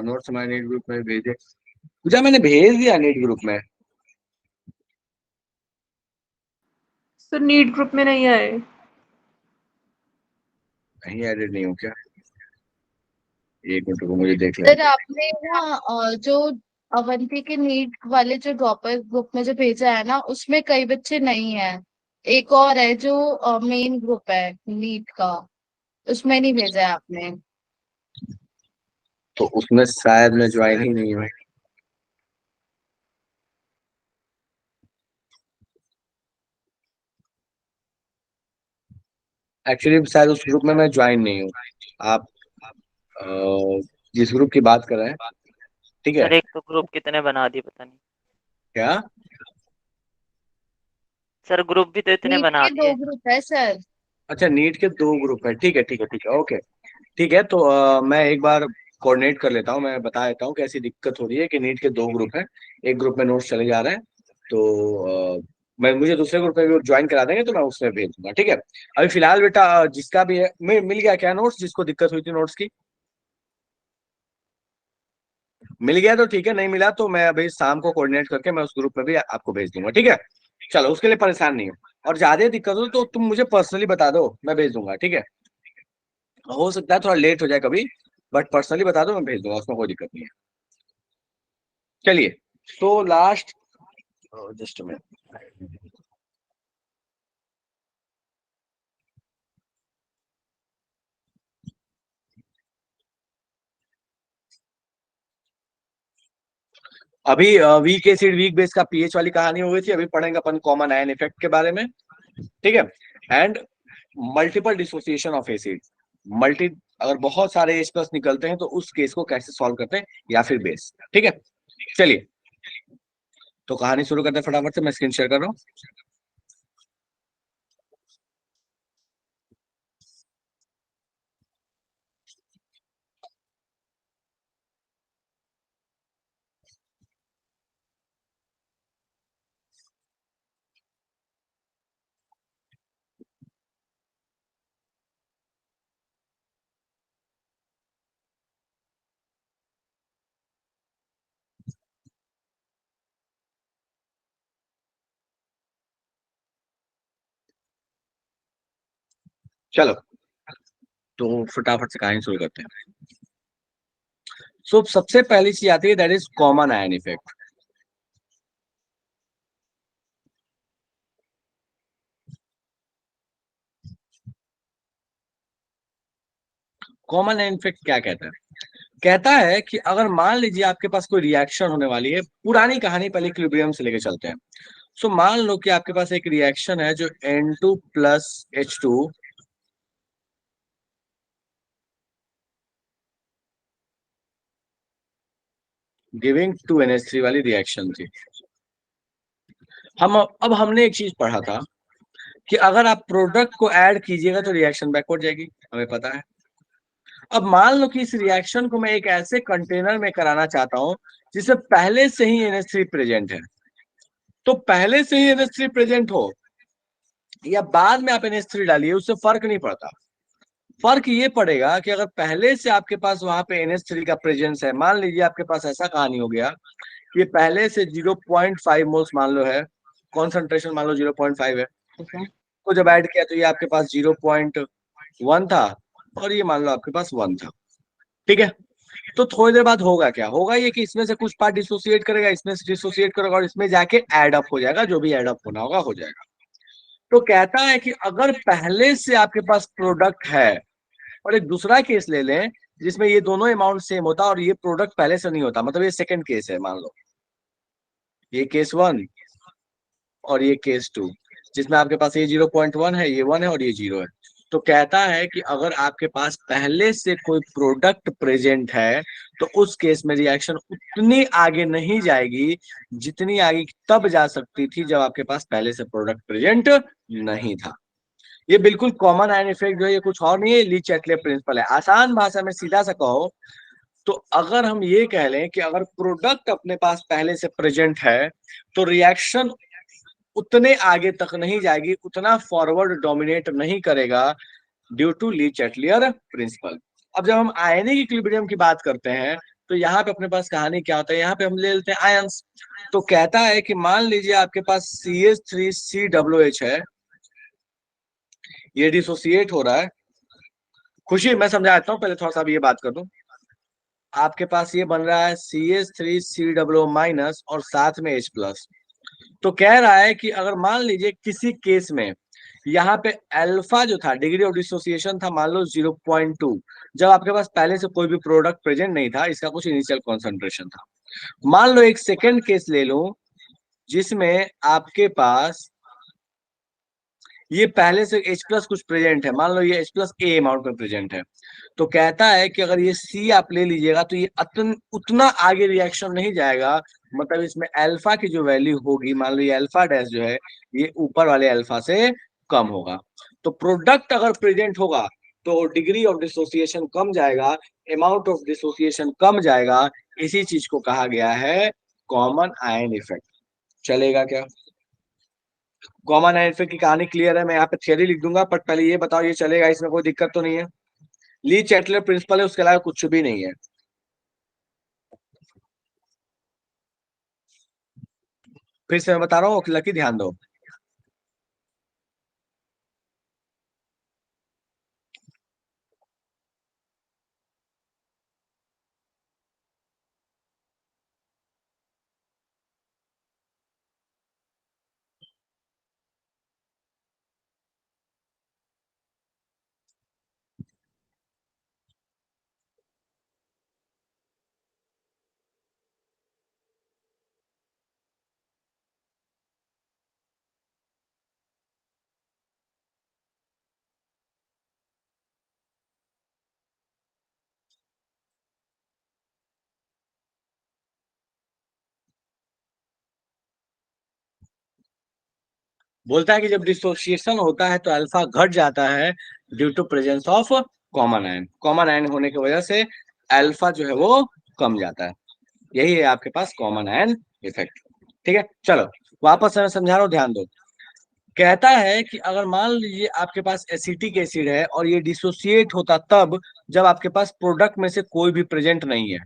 Notes हमारे NEET group में भेजे। पूजा मैंने भेज दिया नीट ग्रुप में। सर नीट ग्रुप में नहीं आए। कहीं एडिट नहीं हो क्या? एक मिनट को मुझे देख लेने सर दो। आपने ना जो अवंती के नीट वाले जो ड्रॉपर ग्रुप में जो भेजा है ना, उसमें कई बच्चे नहीं है। एक और है जो मेन ग्रुप है नीट का, उसमें नहीं भेजा है आपने। तो उसमें शायद मैं ज्वाइन ही नहीं हूँ। एक्चुअली शायद उस ग्रुप में मैं ज्वाइन नहीं हूँ। आप अ, जिस ग्रुप की बात कर रहे हैं, ठीक है? सर एक तो ग्रुप कितने बना दिए पता नहीं। क्या? सर ग्रुप भी तो इतने नीट बना के दो दिए। ग्रुप है सर। अच्छा, नीट के दो ग्रुप है, ठीक है ठीक है ठीक है, ओके। ठीक है, तो मैं एक बार कोऑर्डिनेट कर लेता हूँ, मैं बता देता हूँ कैसी दिक्कत हो रही है कि नीट के दो ग्रुप हैं। एक ग्रुप में नोट्स चले जा रहे हैं, तो मैं मुझे दूसरे ग्रुप में भी ज्वाइन करा देंगे तो मैं उसमें भेज दूंगा, ठीक है? अभी फिलहाल बेटा जिसका भी है, मिल गया क्या नोट्स, जिसको दिक्कत हुई थी नोट्स की? मिल गया तो ठीक है, नहीं मिला तो मैं अभी शाम को कोऑर्डिनेट करके मैं उस ग्रुप में भी आपको भेज दूंगा, ठीक है? चलो, उसके लिए परेशान नहीं हो। और ज्यादा दिक्कत हो तो तुम मुझे पर्सनली बता दो, मैं भेज दूंगा, ठीक है? हो सकता है थोड़ा लेट हो जाए कभी, बट पर्सनली बता दो, मैं भेज दूंगा, उसमें कोई दिक्कत नहीं है। चलिए, तो लास्ट, जस्ट मिनट। अभी वीक एसिड वीक बेस का पीएच वाली कहानी हो गई थी, अभी पढ़ेंगे अपन कॉमन आयन इफेक्ट के बारे में, ठीक है? And multiple dissociation of acid. Multi अगर बहुत सारे एच प्लस निकलते हैं तो उस केस को कैसे सॉल्व करते हैं, या फिर बेस, ठीक है? चलिए, तो कहानी शुरू करते हैं फटाफट से, मैं स्क्रीन शेयर कर रहा हूँ। चलो, तो फटाफट से कहानी शुरू करते हैं। सो सबसे पहली चीज आती है, that is common ion effect. Common ion effect क्या कहता है? कहता है कि अगर मान लीजिए आपके पास कोई रिएक्शन होने वाली है, पुरानी कहानी पहले इक्विलिब्रियम से लेके चलते हैं। सो मान लो कि आपके पास एक रिएक्शन है जो N2 plus H2 giving 2NH3 वाली रिएक्शन थी। अब हमने एक चीज पढ़ा था कि अगर आप प्रोडक्ट को ऐड कीजिएगा तो रिएक्शन बैकवर्ड जाएगी, हमें पता है। अब मान लो कि इस रिएक्शन को मैं एक ऐसे कंटेनर में कराना चाहता हूं जिसमें पहले से ही NH3 प्रेजेंट है। तो पहले से ही NH3 प्रेजेंट हो या बाद में आप NH3 डालिए, उससे फर्क नहीं पड़ता। फर्क ये पड़ेगा कि अगर पहले से आपके पास वहां पे NH3 का प्रेजेंस है, मान लीजिए आपके पास ऐसा कहानी हो गया कि पहले से 0.5 मोल्स मान लो है, कॉन्सेंट्रेशन मान लो 0.5 है, तो जब ऐड किया तो ये आपके पास 0.1 था, और ये मान लो आपके पास 1 था, ठीक है? तो थोड़ी देर बाद होगा क्या, होगा ये कि इसमें से कुछ पार्ट डिसोसिएट करेगा, इसमें से डिसोसिएट करेगा, और इसमें जाके एड अप हो जाएगा, जो भी एड अप होना होगा हो जाएगा। तो कहता है कि अगर पहले से आपके पास प्रोडक्ट है, और एक दूसरा केस ले लें जिसमें ये दोनों अमाउंट सेम होता और ये प्रोडक्ट पहले से नहीं होता, मतलब ये सेकंड केस है, मान लो ये केस 1 और ये केस 2, जिसमें आपके पास ये 0.1 है, ये 1 है और ये 0 है। तो कहता है कि अगर आपके पास पहले से कोई प्रोडक्ट प्रेजेंट है तो उस केस में रिएक्शन उतनी आगे नहीं जाएगी जितनी आगे तब जा सकती थी जब आपके पास पहले से प्रोडक्ट प्रेजेंट नहीं था। ये बिल्कुल कॉमन आयन इफेक्ट जो है, ये कुछ और नहीं है, ली चैटले प्रिंसिपल है। आसान भाषा में सीधा सा कहो तो अगर हम ये कह लें कि अगर प्रोडक्ट अपने पास पहले से प्रेजेंट है तो रिएक्शन उतने आगे तक नहीं जाएगी, उतना फॉरवर्ड डोमिनेट नहीं करेगा, due to Le Chatelier principle. अब जब हम आयनिक इक्विलिब्रियम की बात करते हैं तो यहाँ पे अपने पास कहानी क्या होता है, यहाँ पे हम ले लेते हैं आयंस। तो कहता है कि मान लीजिए आपके पास CH3COOH है, ये डिसोसिएट हो रहा है। खुशी मैं समझाता हूँ, पहले थोड़ा सा अब ये बात कर दूं। आपके पास ये बन रहा है CH3COO- और साथ में H+। तो कह रहा है कि अगर मान लीजिए किसी केस में यहाँ पे अल्फा जो था, डिग्री ऑफ डिसोसिएशन था मान लो 0.2, जब आपके पास पहले से कोई भी प्रोडक्ट प्रेजेंट नहीं था, इसका कुछ इनिशियल कॉन्सेंट्रेशन था। मान लो एक सेकेंड केस ले लो जिसमें आपके पास ये पहले से H+ कुछ प्रेजेंट है, मान लो ये H+ A अमाउंट में प्रेजेंट है। तो कहता है कि अगर ये C आप ले लीजिएगा तो ये उतना आगे रिएक्शन नहीं जाएगा, मतलब इसमें अल्फा की जो वैल्यू होगी, मान लो ये अल्फा डैश जो है ये ऊपर वाले अल्फा से कम होगा। तो प्रोडक्ट अगर प्रेजेंट होगा तो डिग्री ऑफ डिसोसिएशन कम जाएगा, अमाउंट ऑफ डिसोसिएशन कम जाएगा। इसी चीज को कहा गया है कॉमन आयन इफेक्ट। चलेगा क्या? कॉमन आयन इफेक्ट की कहानी क्लियर है, मैं यहाँ पे थियरी लिख दूंगा, पर पहले ये बताओ ये चलेगा, इसमें कोई दिक्कत तो नहीं है? ली चैटलर प्रिंसिपल है, उसके अलावा कुछ भी नहीं है। फिर से मैं बता रहा हूँ, लकी ध्यान दो। बोलता है कि जब डिसोसिएशन होता है तो अल्फा घट जाता है due to presence of common ion. Common ion होने की वजह से अल्फा जो है वो कम जाता है। यही है आपके पास कॉमन आयन इफेक्ट। ठीक है, चलो वापस मैं समझा रहा हूँ, ध्यान दो। कहता है कि अगर मान लीजिए आपके पास एसिटिक एसिड है और ये डिसोसिएट होता तब जब आपके पास प्रोडक्ट में से कोई भी प्रेजेंट नहीं है,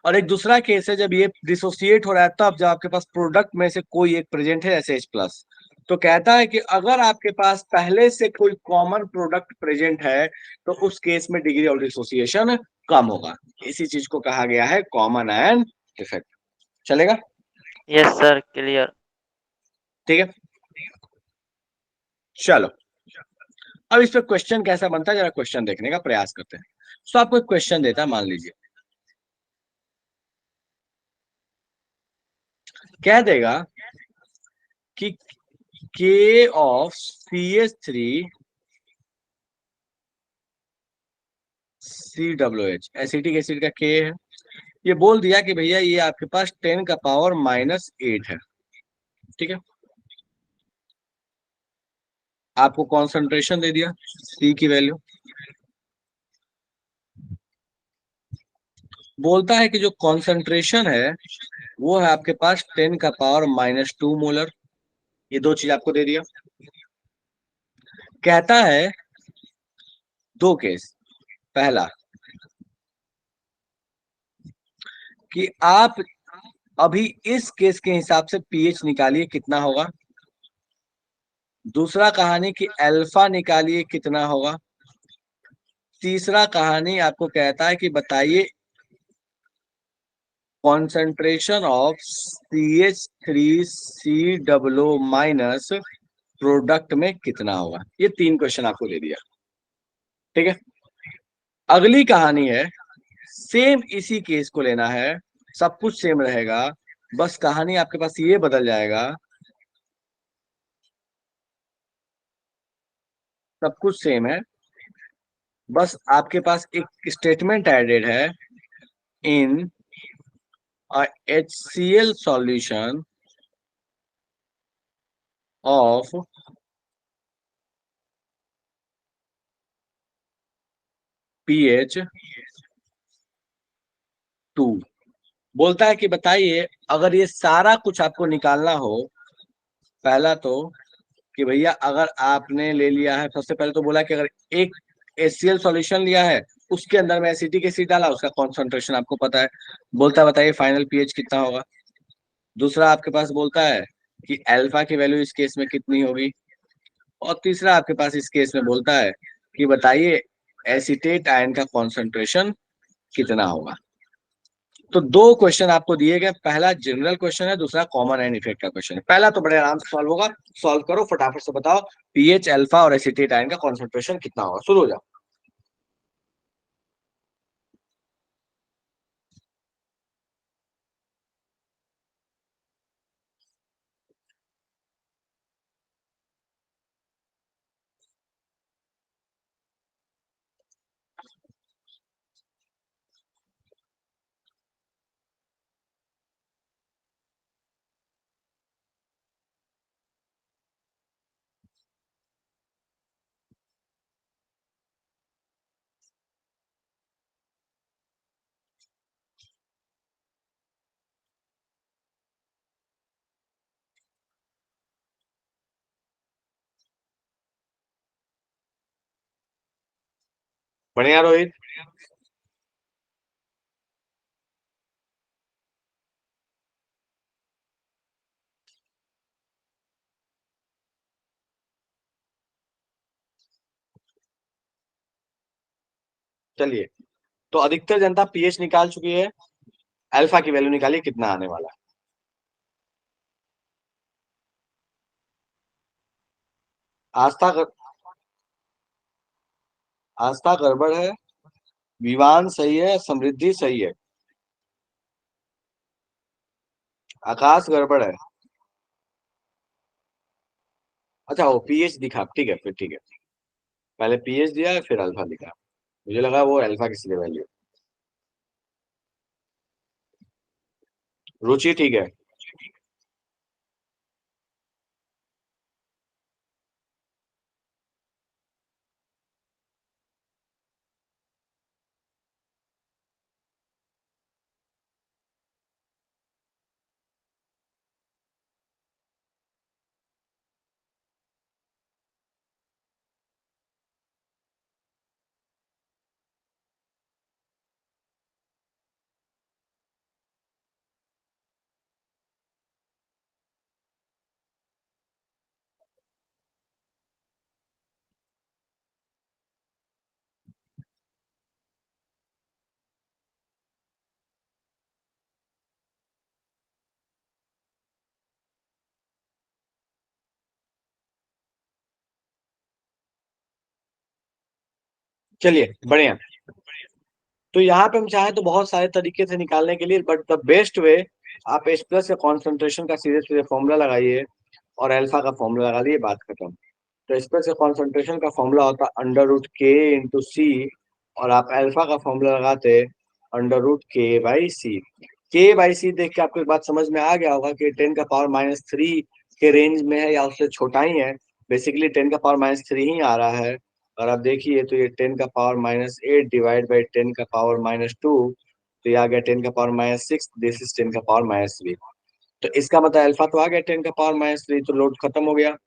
और एक दूसरा केस है जब ये डिसोसिएट हो रहा है तब जब आपके पास प्रोडक्ट में से कोई एक प्रेजेंट है जैसे H+। तो कहता है कि अगर आपके पास पहले से कोई कॉमन प्रोडक्ट प्रेजेंट है तो उस केस में डिग्री ऑफ डिसोसिएशन कम होगा। इसी चीज को कहा गया है कॉमन आयन इफेक्ट। चलेगा? Yes sir, clear. ठीक है, चलो अब इस पे क्वेश्चन कैसा बनता है जरा क्वेश्चन देखने का प्रयास करते हैं। तो आपको एक क्वेश्चन देता है, मान लीजिए कह देगा कि K of CH3COOH acetic acid का K है। ये बोल दिया कि भैया ये आपके पास 10⁻⁸ है। ठीक है, आपको कॉन्सेंट्रेशन दे दिया C की वैल्यू। बोलता है कि जो कॉन्सेंट्रेशन है वो है आपके पास 10⁻⁻2 मोलर। ये दो चीज आपको दे दिया। कहता है दो केस, पहला कि आप अभी इस केस के हिसाब से पीएच निकालिए कितना होगा। दूसरा कहानी कि अल्फा निकालिए कितना होगा। तीसरा कहानी आपको कहता है कि बताइए कॉन्सेंट्रेशन ऑफ CH3COO- प्रोडक्ट में कितना होगा। ये तीन क्वेश्चन आपको दे दिया। ठीक है, अगली कहानी है सेम इसी केस को लेना है, सब कुछ सेम रहेगा, बस कहानी आपके पास ये बदल जाएगा, सब कुछ सेम है, बस आपके पास एक स्टेटमेंट एडेड है इन HCl solution of pH 2। बोलता है कि बताइए अगर ये सारा कुछ आपको निकालना हो, पहला तो कि भैया अगर आपने ले लिया है, सबसे पहले तो बोला कि अगर एक HCl सॉल्यूशन लिया है, उसके अंदर में एसिटिक एसिड डाला, उसका कॉन्सेंट्रेशन आपको पता है, बोलता है बताइए फाइनल पीएच कितना होगा। दूसरा आपके पास बोलता है कि अल्फा की वैल्यू इस केस में कितनी होगी, और तीसरा आपके पास इस केस में बोलता है कि बताइए एसीटेट आयन का कॉन्सेंट्रेशन कितना होगा। तो दो क्वेश्चन आपको दिए गए, पहला जनरल क्वेश्चन है, दूसरा कॉमन एंड इफेक्ट का क्वेश्चन है। पहला तो बड़े आराम से सॉल्व होगा, सॉल्व करो फटाफट से, बताओ पीएच अल्फा और एसीटेट आयन का कॉन्सेंट्रेशन कितना होगा। शुरू हो जाओ। बढ़िया रोहित। चलिए, तो अधिकतर जनता पीएच निकाल चुकी है, अल्फा की वैल्यू निकालिए कितना आने वाला है। आस्था आस्था गड़बड़ है, विवान सही है, समृद्धि सही है, आकाश गड़बड़ है। अच्छा, वो पीएच दिखा, ठीक है फिर, ठीक है, पहले पीएच दिया है फिर अल्फा दिखा, मुझे लगा वो अल्फा की सीधे वैल्यू। रुचि ठीक है। चलिए बढ़िया। तो यहाँ पे हम चाहें तो बहुत सारे तरीके से निकालने के लिए, बट द बेस्ट वे, आप H प्लस के कॉन्सेंट्रेशन का सीधे सीधे फॉर्मूला लगाइए और अल्फा का फॉर्मूला लगा लिए, बात खत्म। तो H प्लस के कॉन्सेंट्रेशन का फॉर्मूला होता है अंडर रूट के इंटू सी, और आप अल्फा का फॉर्मूला लगाते अंडर रूट के बाई सी देख के आपको एक बात समझ में आ गया होगा कि 10⁻³ के रेंज में है या उससे छोटा ही है। बेसिकली 10⁻³ ही आ रहा है, और आप देखिए तो ये 10⁻⁸ डिवाइड बाई 10⁻², तो ये आ गया 10⁻�6, दिस इज 10⁻3। तो इसका मतलब अल्फा तो आ गया 10⁻3, तो लोड खत्म हो गया।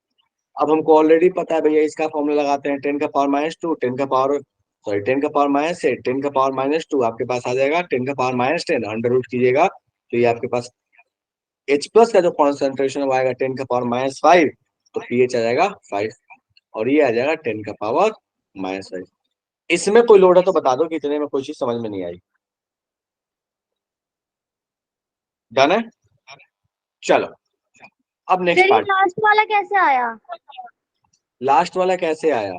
अब हमको ऑलरेडी पता है भैया, इसका फॉर्मूला लगाते हैं 10⁻², 10 आपके पास आ जाएगा 10⁻10, अंडर रूट कीजिएगा तो ये आपके पास H प्लस का जो कॉन्सेंट्रेशन आएगा 10⁻⁵, तो पीएच आ जाएगा 5, और ये आ जाएगा 10⁻⁵। इसमें कोई लोड है तो बता दो कि इतने में कोई चीज समझ में नहीं आई। डन है, चलो अब नेक्स्ट फिर ये पार्ट। लास्ट वाला कैसे आया? लास्ट वाला कैसे आया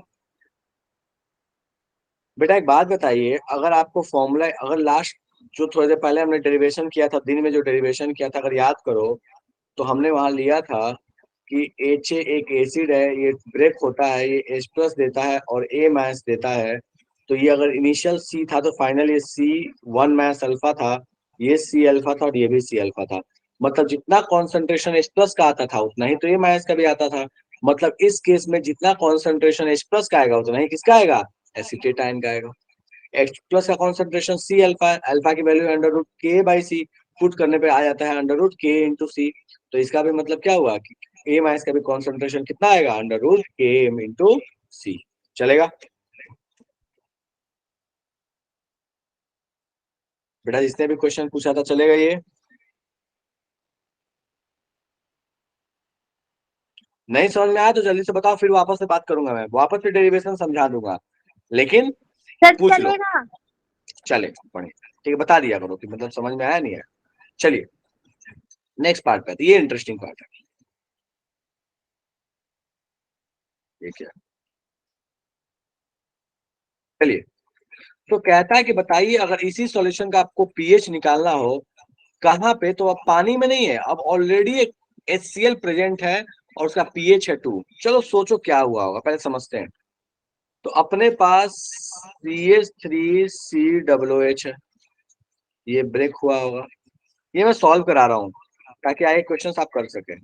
बेटा, एक बात बताइए, अगर आपको फॉर्मूला, अगर लास्ट जो थोड़ी देर पहले हमने डेरिवेशन किया था, दिन में जो डेरिवेशन किया था, अगर याद करो तो हमने वहां लिया था कि एच एक एसिड है, ये ब्रेक होता है, ये H प्लस देता है और A माइनस देता है। तो ये अगर इनिशियल C था तो फाइनल ये C1 माइनस अल्फा था, ये C अल्फा था और ये भी C अल्फा था। मतलब जितना कॉन्सेंट्रेशन H प्लस का आता था उतना ही तो A माइनस का भी आता था। मतलब इस केस में जितना कॉन्सेंट्रेशन H प्लस का आएगा उतना ही किसका आएगा, एसीटेट आयन का आएगा। H प्लस का कॉन्सेंट्रेशन C अल्फा है, अल्फा की वैल्यू अंडर रूट के बाई सी, पुट करने पे आ जाता है अंडर रूट के इंटू सी। तो इसका भी मतलब क्या हुआ कि ए माइनस का भी कॉन्सेंट्रेशन कितना आएगा, अंडर रूट के एम इंटू सी। चलेगा। बेटा जिसने भी क्वेश्चन पूछा था चलेगा ये? नहीं समझ में आया तो जल्दी से बताओ, फिर वापस से बात करूंगा, मैं वापस से डेरिवेशन समझा दूंगा, लेकिन सर पूछ लो। चलेगा। चले बढ़िया, ठीक है, बता दिया करो कि मतलब समझ में आया नहीं आया। चलिए नेक्स्ट पार्ट पे, ये इंटरेस्टिंग पार्ट है। ये क्या, चलिए, तो कहता है कि बताइए अगर इसी सॉल्यूशन का आपको पीएच निकालना हो कहाँ पे, तो अब पानी में नहीं है, अब ऑलरेडी एक HCl प्रेजेंट है और उसका पीएच है 2। चलो सोचो क्या हुआ होगा, पहले समझते हैं। तो अपने पास CH3COOH है, ये ब्रेक हुआ होगा, ये मैं सॉल्व करा रहा हूँ ताकि आगे क्वेश्चन आप कर सके।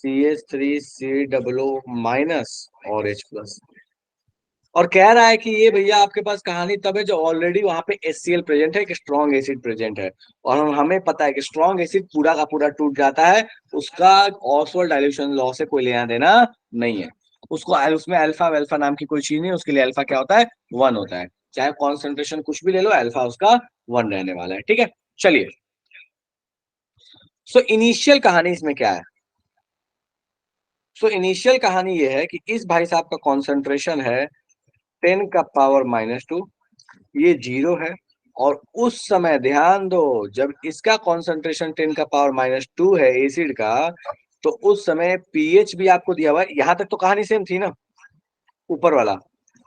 CH3COO माइनस और H प्लस, और कह रहा है कि ये भैया आपके पास कहानी तब है जो ऑलरेडी वहां पे HCl प्रेजेंट है, एक स्ट्रॉन्ग एसिड प्रेजेंट है, और हमें पता है कि स्ट्रॉन्ग एसिड पूरा का पूरा टूट जाता है, उसका ऑसवाल्ड डाइल्यूशन लॉ से कोई लेना देना नहीं है, उसको उसमें अल्फा वेल्फा नाम की कोई चीज नहीं है, उसके लिए अल्फा क्या होता है, 1 होता है, चाहे कॉन्सेंट्रेशन कुछ भी ले लो, अल्फा उसका 1 रहने वाला है, ठीक है। चलिए, सो इनिशियल कहानी इसमें क्या है? सो इनिशियल कहानी ये है कि इस भाई साहब का कॉन्सेंट्रेशन है 10⁻⁻², ये 0 है, और उस समय ध्यान दो जब इसका कॉन्सेंट्रेशन 10⁻⁻² है एसिड का, तो उस समय पीएच भी आपको दिया हुआ है, यहां तक तो कहानी सेम थी ना, ऊपर वाला।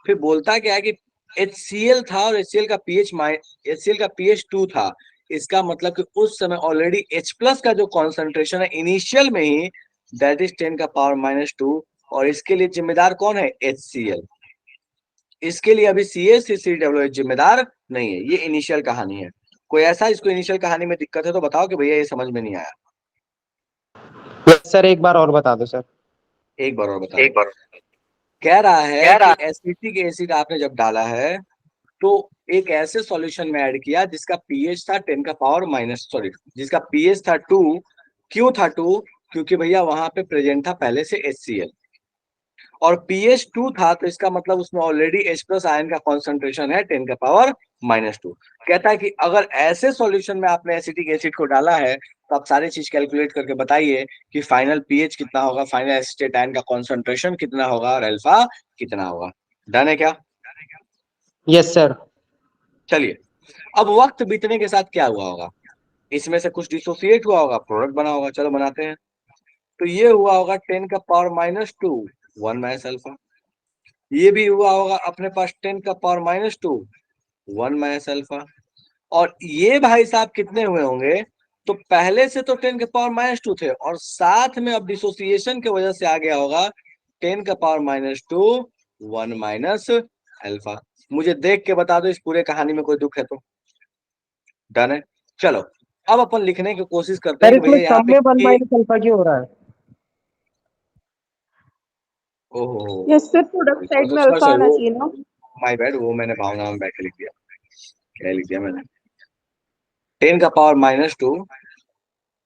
फिर बोलता क्या है कि HCl था और HCl का पीएच 2 था, इसका मतलब कि उस समय ऑलरेडी H प्लस का जो कॉन्सेंट्रेशन है इनिशियल में ही, दैट इज 10⁻⁻², और इसके लिए जिम्मेदार कौन है, HCl। इसके लिए अभी CH3COOH जिम्मेदार नहीं है, ये इनिशियल कहानी है। कोई ऐसा इसको इनिशियल कहानी में दिक्कत है तो बताओ कि भैया ये समझ में नहीं आया। सर एक बार और बता दो सर। एक बार और बता दो। कह रहा है कि एसिटिक एसिड आपने जब डाला है तो एक ऐसे सॉल्यूशन में ऐड किया जिसका पीएच था 10⁻⁻, जिसका पीएच था 2। क्यों था 2? क्योंकि भैया वहां पे प्रेजेंट था पहले से HCl, और पीएच 2 था, तो इसका मतलब उसमें ऑलरेडी H प्लस आयन का कॉन्सेंट्रेशन है 10⁻⁻²। कहता है कि अगर ऐसे सॉल्यूशन में आपने एसिटिक एसिड को डाला है तो आप सारी चीज कैलकुलेट करके बताइए कि फाइनल पीएच कितना होगा, फाइनल एसिटेट आयन का कॉन्सेंट्रेशन कितना होगा, और अल्फा कितना होगा। डन है क्या? Yes sir. चलिए, अब वक्त बीतने के साथ क्या हुआ होगा, इसमें से कुछ डिसोसिएट हुआ होगा, प्रोडक्ट बना होगा, चलो बनाते हैं। तो ये हुआ होगा 10⁻⁻², 1 माइनस अल्फा। ये भी हुआ होगा अपने पास 10⁻⁻², 1 माइनस अल्फा। और ये भाई साहब कितने हुए होंगे, तो पहले से तो 10⁻⁻² थे, और साथ में अब डिसोसिएशन की वजह से आ गया होगा 10⁻⁻², 1 माइनस अल्फा। मुझे देख के बता दो इस पूरे कहानी में कोई दुख है तो। डन है। चलो अब अपन लिखने की कोशिश करते सर हैं कि इसमें भैया यहाँ सम पे में 1 माइनस अल्फा क्यों हो रहा है? ओहो, यस सर, प्रोडक्ट साइड में अल्फा आना वो चाहिए ना। माय बैड, वो मैंने भावना में बैठ के लिख दिया। क्या लिख दिया मैंने, 10⁻⁻²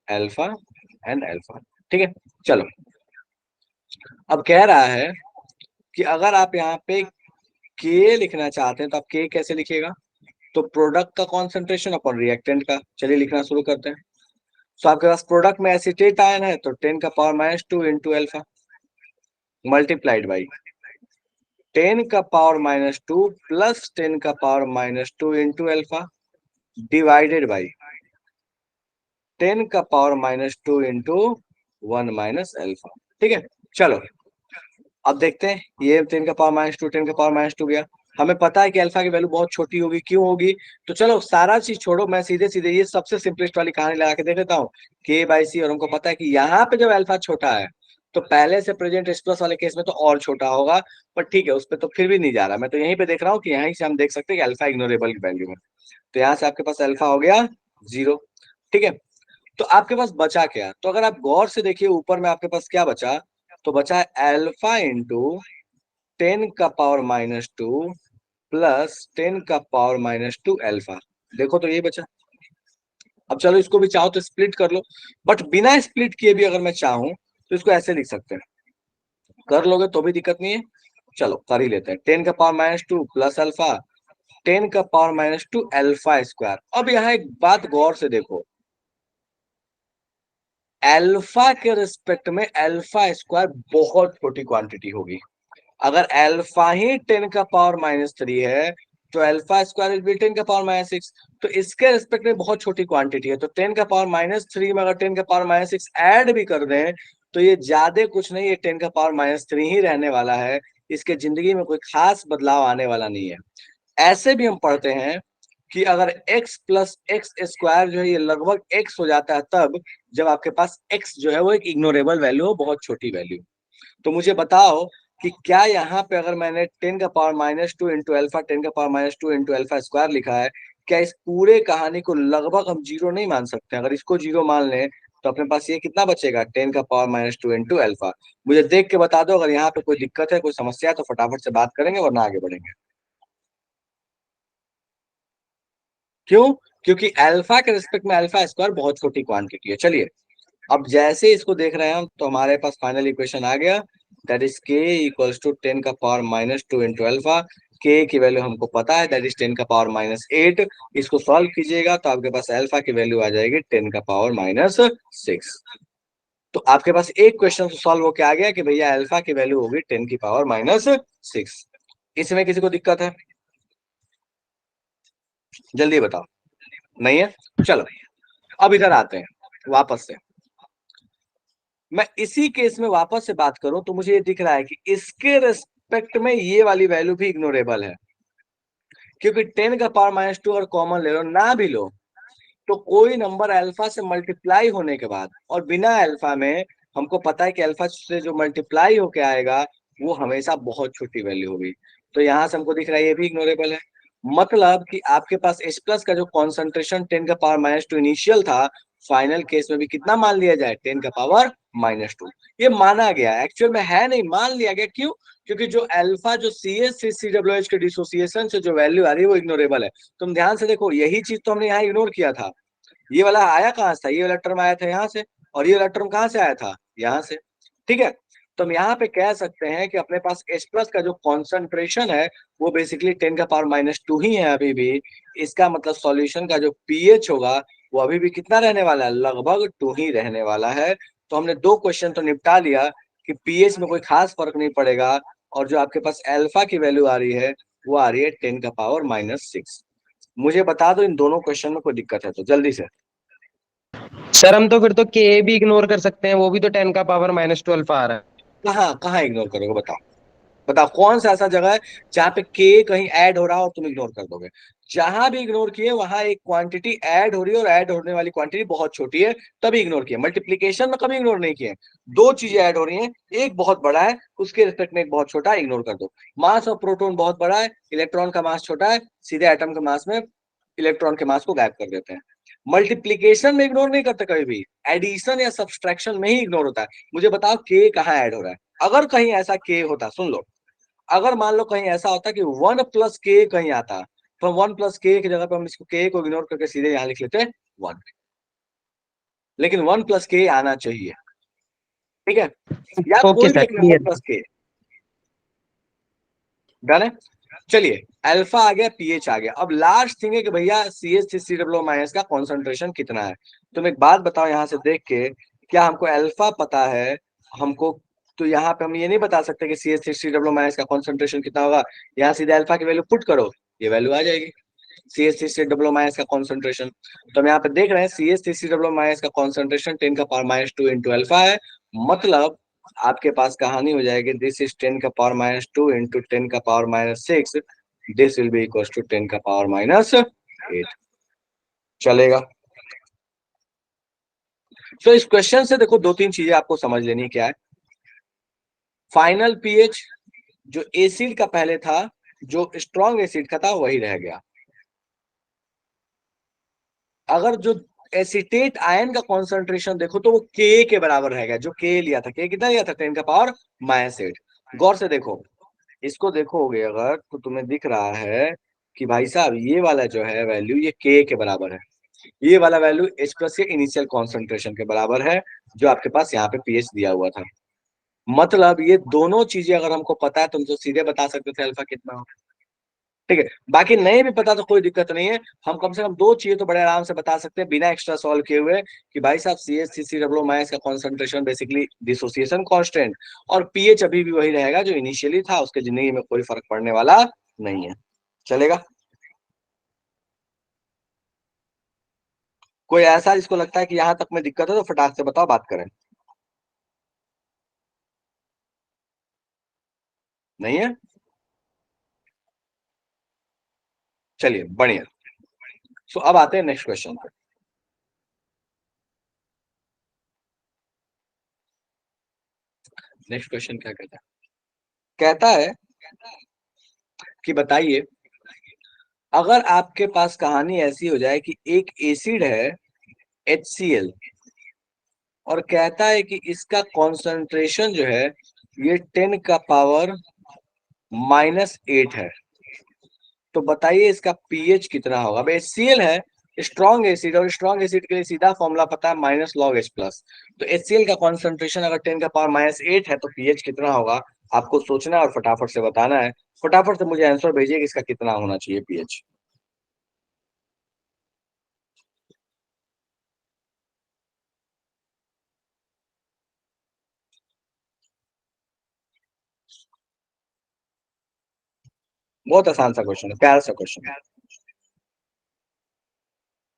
अल्फा एंड अल्फा, ठीक है। चलो अब कह रहा है कि अगर आप यहाँ पे के लिखना चाहते हैं तो आप के कैसे लिखिएगा, तो प्रोडक्ट का कॉन्सेंट्रेशन अपन रिएक्टेंट का, चलिए लिखना शुरू करते हैं। तो आपके पास प्रोडक्ट में एसिटेट आयन है तो 10⁻⁻² into alpha multiplied by 10⁻⁻² plus 10⁻⁻² into alpha divided by 10⁻⁻² into 1 minus alpha, ठीक है। चलो अब देखते हैं, ये 10⁻⁻², 10⁻⁻² गया, हमें पता है कि अल्फा की वैल्यू बहुत छोटी होगी, क्यों होगी, तो चलो सारा चीज छोड़ो, मैं सीधे सीधे ये सबसे सिंपलेस्ट वाली कहानी लगा के दे देता हूँ, K/C, और हमको पता है कि यहाँ पे जब अल्फा छोटा है तो पहले से प्रेजेंट H प्लस वाले केस में तो और छोटा होगा, पर ठीक है उस पर तो फिर भी नहीं जा रहा, मैं तो यहीं पे देख रहा हूँ कि यहीं से हम देख सकते हैं कि अल्फा इग्नोरेबल की वैल्यू है, तो यहाँ से आपके पास अल्फा हो गया 0, ठीक है। तो आपके पास बचा क्या, तो अगर आप गौर से देखिए ऊपर में आपके पास क्या बचा, तो बचा है अल्फा इंटू 10⁻⁻² प्लस 10⁻⁻² अल्फा, देखो तो ये बचा। अब चलो इसको भी चाहो तो स्प्लिट कर लो, बट बिना स्प्लिट किए भी अगर मैं चाहूं तो इसको ऐसे लिख सकते हैं, कर लोगे तो भी दिक्कत नहीं है, चलो कर ही लेते हैं। 10⁻⁻² प्लस अल्फा 10 का पावर -2 अल्फा स्क्वायर। अब यहाँ एक बात गौर से देखो, अल्फा के रिस्पेक्ट में अल्फा स्क्वायर बहुत छोटी क्वांटिटी होगी। अगर अल्फा ही 10 का पावर -3 है तो अल्फा स्क्वायर विल बी 10 का पावर -6। तो इसके रिस्पेक्ट में बहुत छोटी क्वांटिटी है, तो 10 का पावर -3 में अगर 10 का पावर -6 ऐड भी कर दें तो ये ज्यादा कुछ नहीं, ये 10 का पावर -3 ही रहने वाला है। इसके जिंदगी में कोई खास बदलाव आने वाला नहीं है। ऐसे भी हम पढ़ते हैं कि अगर x प्लस एक्स स्क्वायर जो है ये लगभग x हो जाता है तब जब आपके पास x जो है वो एक इग्नोरेबल वैल्यू हो, बहुत छोटी वैल्यू। तो मुझे बताओ कि क्या यहाँ पे अगर मैंने 10 का पावर -2 इंटू अल्फा 10 का पावर -2 इंटू अल्फा स्क्वायर लिखा है, क्या इस पूरे कहानी को लगभग हम जीरो नहीं मान सकते? अगर इसको जीरो मान लें तो अपने पास ये कितना बचेगा, 10 का पावर -2 इंटू अल्फा। मुझे देख के बता दो अगर यहाँ पे कोई दिक्कत है, कोई समस्या है तो फटाफट से बात करेंगे वरना आगे बढ़ेंगे। क्यों? क्योंकि अल्फा के रिस्पेक्ट में अल्फा स्क्वायर बहुत छोटी क्वांटिटी है। चलिए अब जैसे इसको देख रहे हैं हम तो हमारे पास फाइनल इक्वेशन आ गया, that is k equals to 10 का पावर -2 इंटू अल्फा। k की वैल्यू हमको पता है, दैट इज 10 का पावर -8। इसको सॉल्व कीजिएगा तो आपके पास अल्फा की वैल्यू आ जाएगी 10 का पावर -6। तो आपके पास एक क्वेश्चन सॉल्व होके आ गया कि भैया अल्फा की वैल्यू होगी 10 की पावर -6। इसमें किसी को दिक्कत है? जल्दी बताओ, नहीं है? चलो अब इधर आते हैं वापस से। मैं इसी केस में वापस से बात करूं तो मुझे ये दिख रहा है कि इसके रेस्पेक्ट में ये वाली वैल्यू भी इग्नोरेबल है, क्योंकि 10 का पावर -2 अगर कॉमन ले लो ना भी लो तो कोई नंबर अल्फा से मल्टीप्लाई होने के बाद और बिना अल्फा में हमको पता है कि अल्फा से जो मल्टीप्लाई होके आएगा वो हमेशा बहुत छोटी वैल्यू होगी। तो यहां से हमको दिख रहा है ये भी इग्नोरेबल है। मतलब कि आपके पास H प्लस का जो कॉन्सेंट्रेशन 10 का पावर -2 इनिशियल था, फाइनल केस में भी कितना मान लिया जाए, 10 का पावर -2। ये माना गया, एक्चुअल में है नहीं, मान लिया गया। क्यों? क्योंकि जो अल्फा जो CS से CWH के डिसोसिएशन से जो वैल्यू आ रही है वो इग्नोरेबल है। तुम ध्यान से देखो, यही चीज तो हमने यहाँ इग्नोर किया था। ये वाला आया कहां से था, ये वाला टर्म आया था यहाँ से, और ये वाला टर्म कहां से आया था, यहाँ से। ठीक है, तो हम यहाँ पे कह सकते हैं कि अपने पास H प्लस का जो कॉन्सेंट्रेशन है वो बेसिकली 10 का पावर -2 ही है अभी भी। इसका मतलब सॉल्यूशन का जो pH होगा वो अभी भी कितना रहने वाला है, लगभग 2 ही रहने वाला है। तो हमने दो क्वेश्चन तो निपटा लिया कि pH में कोई खास फर्क नहीं पड़ेगा, और जो आपके पास अल्फा की वैल्यू आ रही है वो आ रही है 10 का पावर -6। मुझे बता दो इन दोनों क्वेश्चन में कोई दिक्कत है तो जल्दी से। सर हम तो फिर तो के भी इग्नोर कर सकते हैं, वो भी तो 10 का पावर -2 अल्फा आ रहा है। कहाँ कहाँ इग्नोर करोगे बताओ? बताओ कौन सा ऐसा जगह है जहाँ पे के कहीं ऐड हो रहा है और तुम इग्नोर कर दोगे? जहां भी इग्नोर किए वहां एक क्वांटिटी ऐड हो रही है और ऐड होने वाली क्वांटिटी बहुत छोटी है, तभी इग्नोर किए। मल्टीप्लीकेशन में कभी इग्नोर नहीं किए। दो चीजें ऐड हो रही हैं, एक बहुत बड़ा है उसके रिस्पेक्ट में एक बहुत छोटा है, इग्नोर कर दो। मास ऑफ प्रोटॉन बहुत बड़ा है, इलेक्ट्रॉन का मास छोटा है, सीधे एटम के मास में इलेक्ट्रॉन के मास को गायब कर देते हैं। मल्टीप्लीकेशन में इग्नोर नहीं करते कभी भी, एडिशन या सब्सट्रैक्शन में ही इग्नोर होता है। मुझे बताओ के कहाँ ऐड हो रहा है? अगर कहीं ऐसा के होता, सुन लो, अगर मान लो कहीं ऐसा होता कि 1 प्लस के कहीं आता तो 1 प्लस के की जगह पे हम इसको के को इग्नोर करके सीधे यहां लिख लेते 1, लेकिन 1 प्लस के आना चाहिए। ठीक है, या ओके कोई भी सर, एक नंबर क्लियर। प्लस के। डन है? चलिए अल्फा आ गया, पीएच आ गया। अब लास्ट थिंग है कि भैया CH3CW- का कॉन्सेंट्रेशन कितना है। तुम एक बात बताओ यहां से देख के, क्या हमको अल्फा पता है हमको? तो यहाँ पे हम ये नहीं बता सकते कि CH3CW- का कॉन्सेंट्रेशन कितना होगा। यहाँ सीधे अल्फा की वैल्यू पुट करो, ये वैल्यू आ जाएगी CH3CW- का कॉन्सेंट्रेशन। तो हम यहाँ पे देख रहे हैं CH3CW- का कॉन्सेंट्रेशन 10 का पावर -2 इंटू अल्फा है। मतलब आपके पास कहानी हो जाएगी दिस इज 10 का पावर -2 इंटू 10 का power -6, this will be equal to 10 का पावर -8। चलेगा? तो इस क्वेश्चन से देखो दो तीन चीजें आपको समझ लेनी, क्या है? फाइनल पीएच जो एसिड का पहले था, जो स्ट्रॉन्ग एसिड का था वही रह गया। अगर जो एसिटेट आयन का कॉन्सेंट्रेशन देखो तो वो के बराबर रहेगा, जो के लिया था। के कितना लिया था, 10 का पावर -8। गौर से देखो, इसको देखोगे अगर तो तुम्हें दिख रहा है कि भाई साहब ये वाला जो है वैल्यू ये के बराबर है, ये वाला वैल्यू H प्लस के इनिशियल कॉन्सेंट्रेशन के बराबर है जो आपके पास यहाँ पे पीएच दिया हुआ था। मतलब ये दोनों चीजें अगर हमको पता है तो हम तो सीधे बता सकते थे अल्फा कितना हो। ठीक है, बाकी नहीं भी पता तो कोई दिक्कत नहीं है, हम कम से कम 2 चीजें तो बड़े आराम से बता सकते हैं बिना एक्स्ट्रा सॉल्व किए हुए कि भाई साहब CH3COO माइनस का कॉन्सेंट्रेशन बेसिकली डिसोसिएशन कांस्टेंट और पीएच अभी भी वही रहेगा जो इनिशियली था, उसके जिंदगी में कोई फर्क पड़ने वाला नहीं है। चलेगा? कोई ऐसा जिसको लगता है कि यहां तक में दिक्कत है तो फटाक से बताओ, बात करें। नहीं है? चलिए बढ़िया। सो अब आते हैं नेक्स्ट क्वेश्चन पे। नेक्स्ट क्वेश्चन क्या कहता है? कहता है कि बताइए, अगर आपके पास कहानी ऐसी हो जाए कि एक एसिड है HCl और कहता है कि इसका कॉन्सेंट्रेशन जो है ये 10 का पावर -8 है, तो बताइए इसका पीएच कितना होगा। अब HCl है स्ट्रॉन्ग एसिड, और स्ट्रॉन्ग एसिड के लिए सीधा फॉर्मूला पता है -log H+। तो HCl का कॉन्सेंट्रेशन अगर 10 का पावर -8 है तो पीएच कितना होगा, आपको सोचना है और फटाफट से बताना है। फटाफट से मुझे आंसर भेजिए कि इसका कितना होना चाहिए पीएच। बहुत आसान सा क्वेश्चन है, प्यारा सा क्वेश्चन है।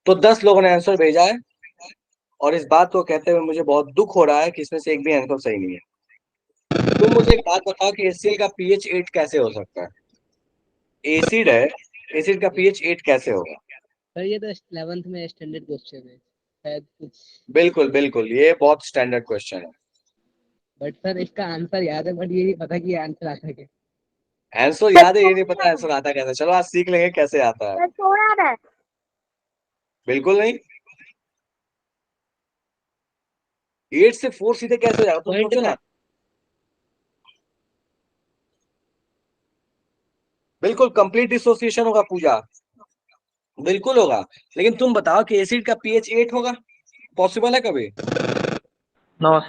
तो 10 लोगों ने आंसर भेजा है और इस बात को कहते हुए मुझे बहुत दुख हो रहा है कि इसमें से एक भी आंसर सही नहीं है। तो मुझे एक बात बताओ कि HCl का पीएच 8 कैसे हो सकता है? एसिड है, एसिड का पीएच 8 कैसे होगा? सर ये तो 11th में स्टैंडर्ड क्वेश्चन है शायद कुछ, बिल्कुल बिल्कुल, ये बहुत स्टैंडर्ड क्वेश्चन है। बट सर इसका आंसर याद है, बट ये नहीं पता कि आंसर आता है। आंसर याद है, ये नहीं पता आंसर आता कैसे। चलो आज सीख लेंगे कैसे आता है। बिल्कुल नहीं, 8 से 4 सीधे कैसे हो जाएगा, तुम Point सोचो ना। बिल्कुल कंप्लीट डिसोसिएशन होगा पूजा, बिल्कुल होगा। लेकिन तुम बताओ कि एसिड का पीएच 8 होगा, पॉसिबल है कभी? No,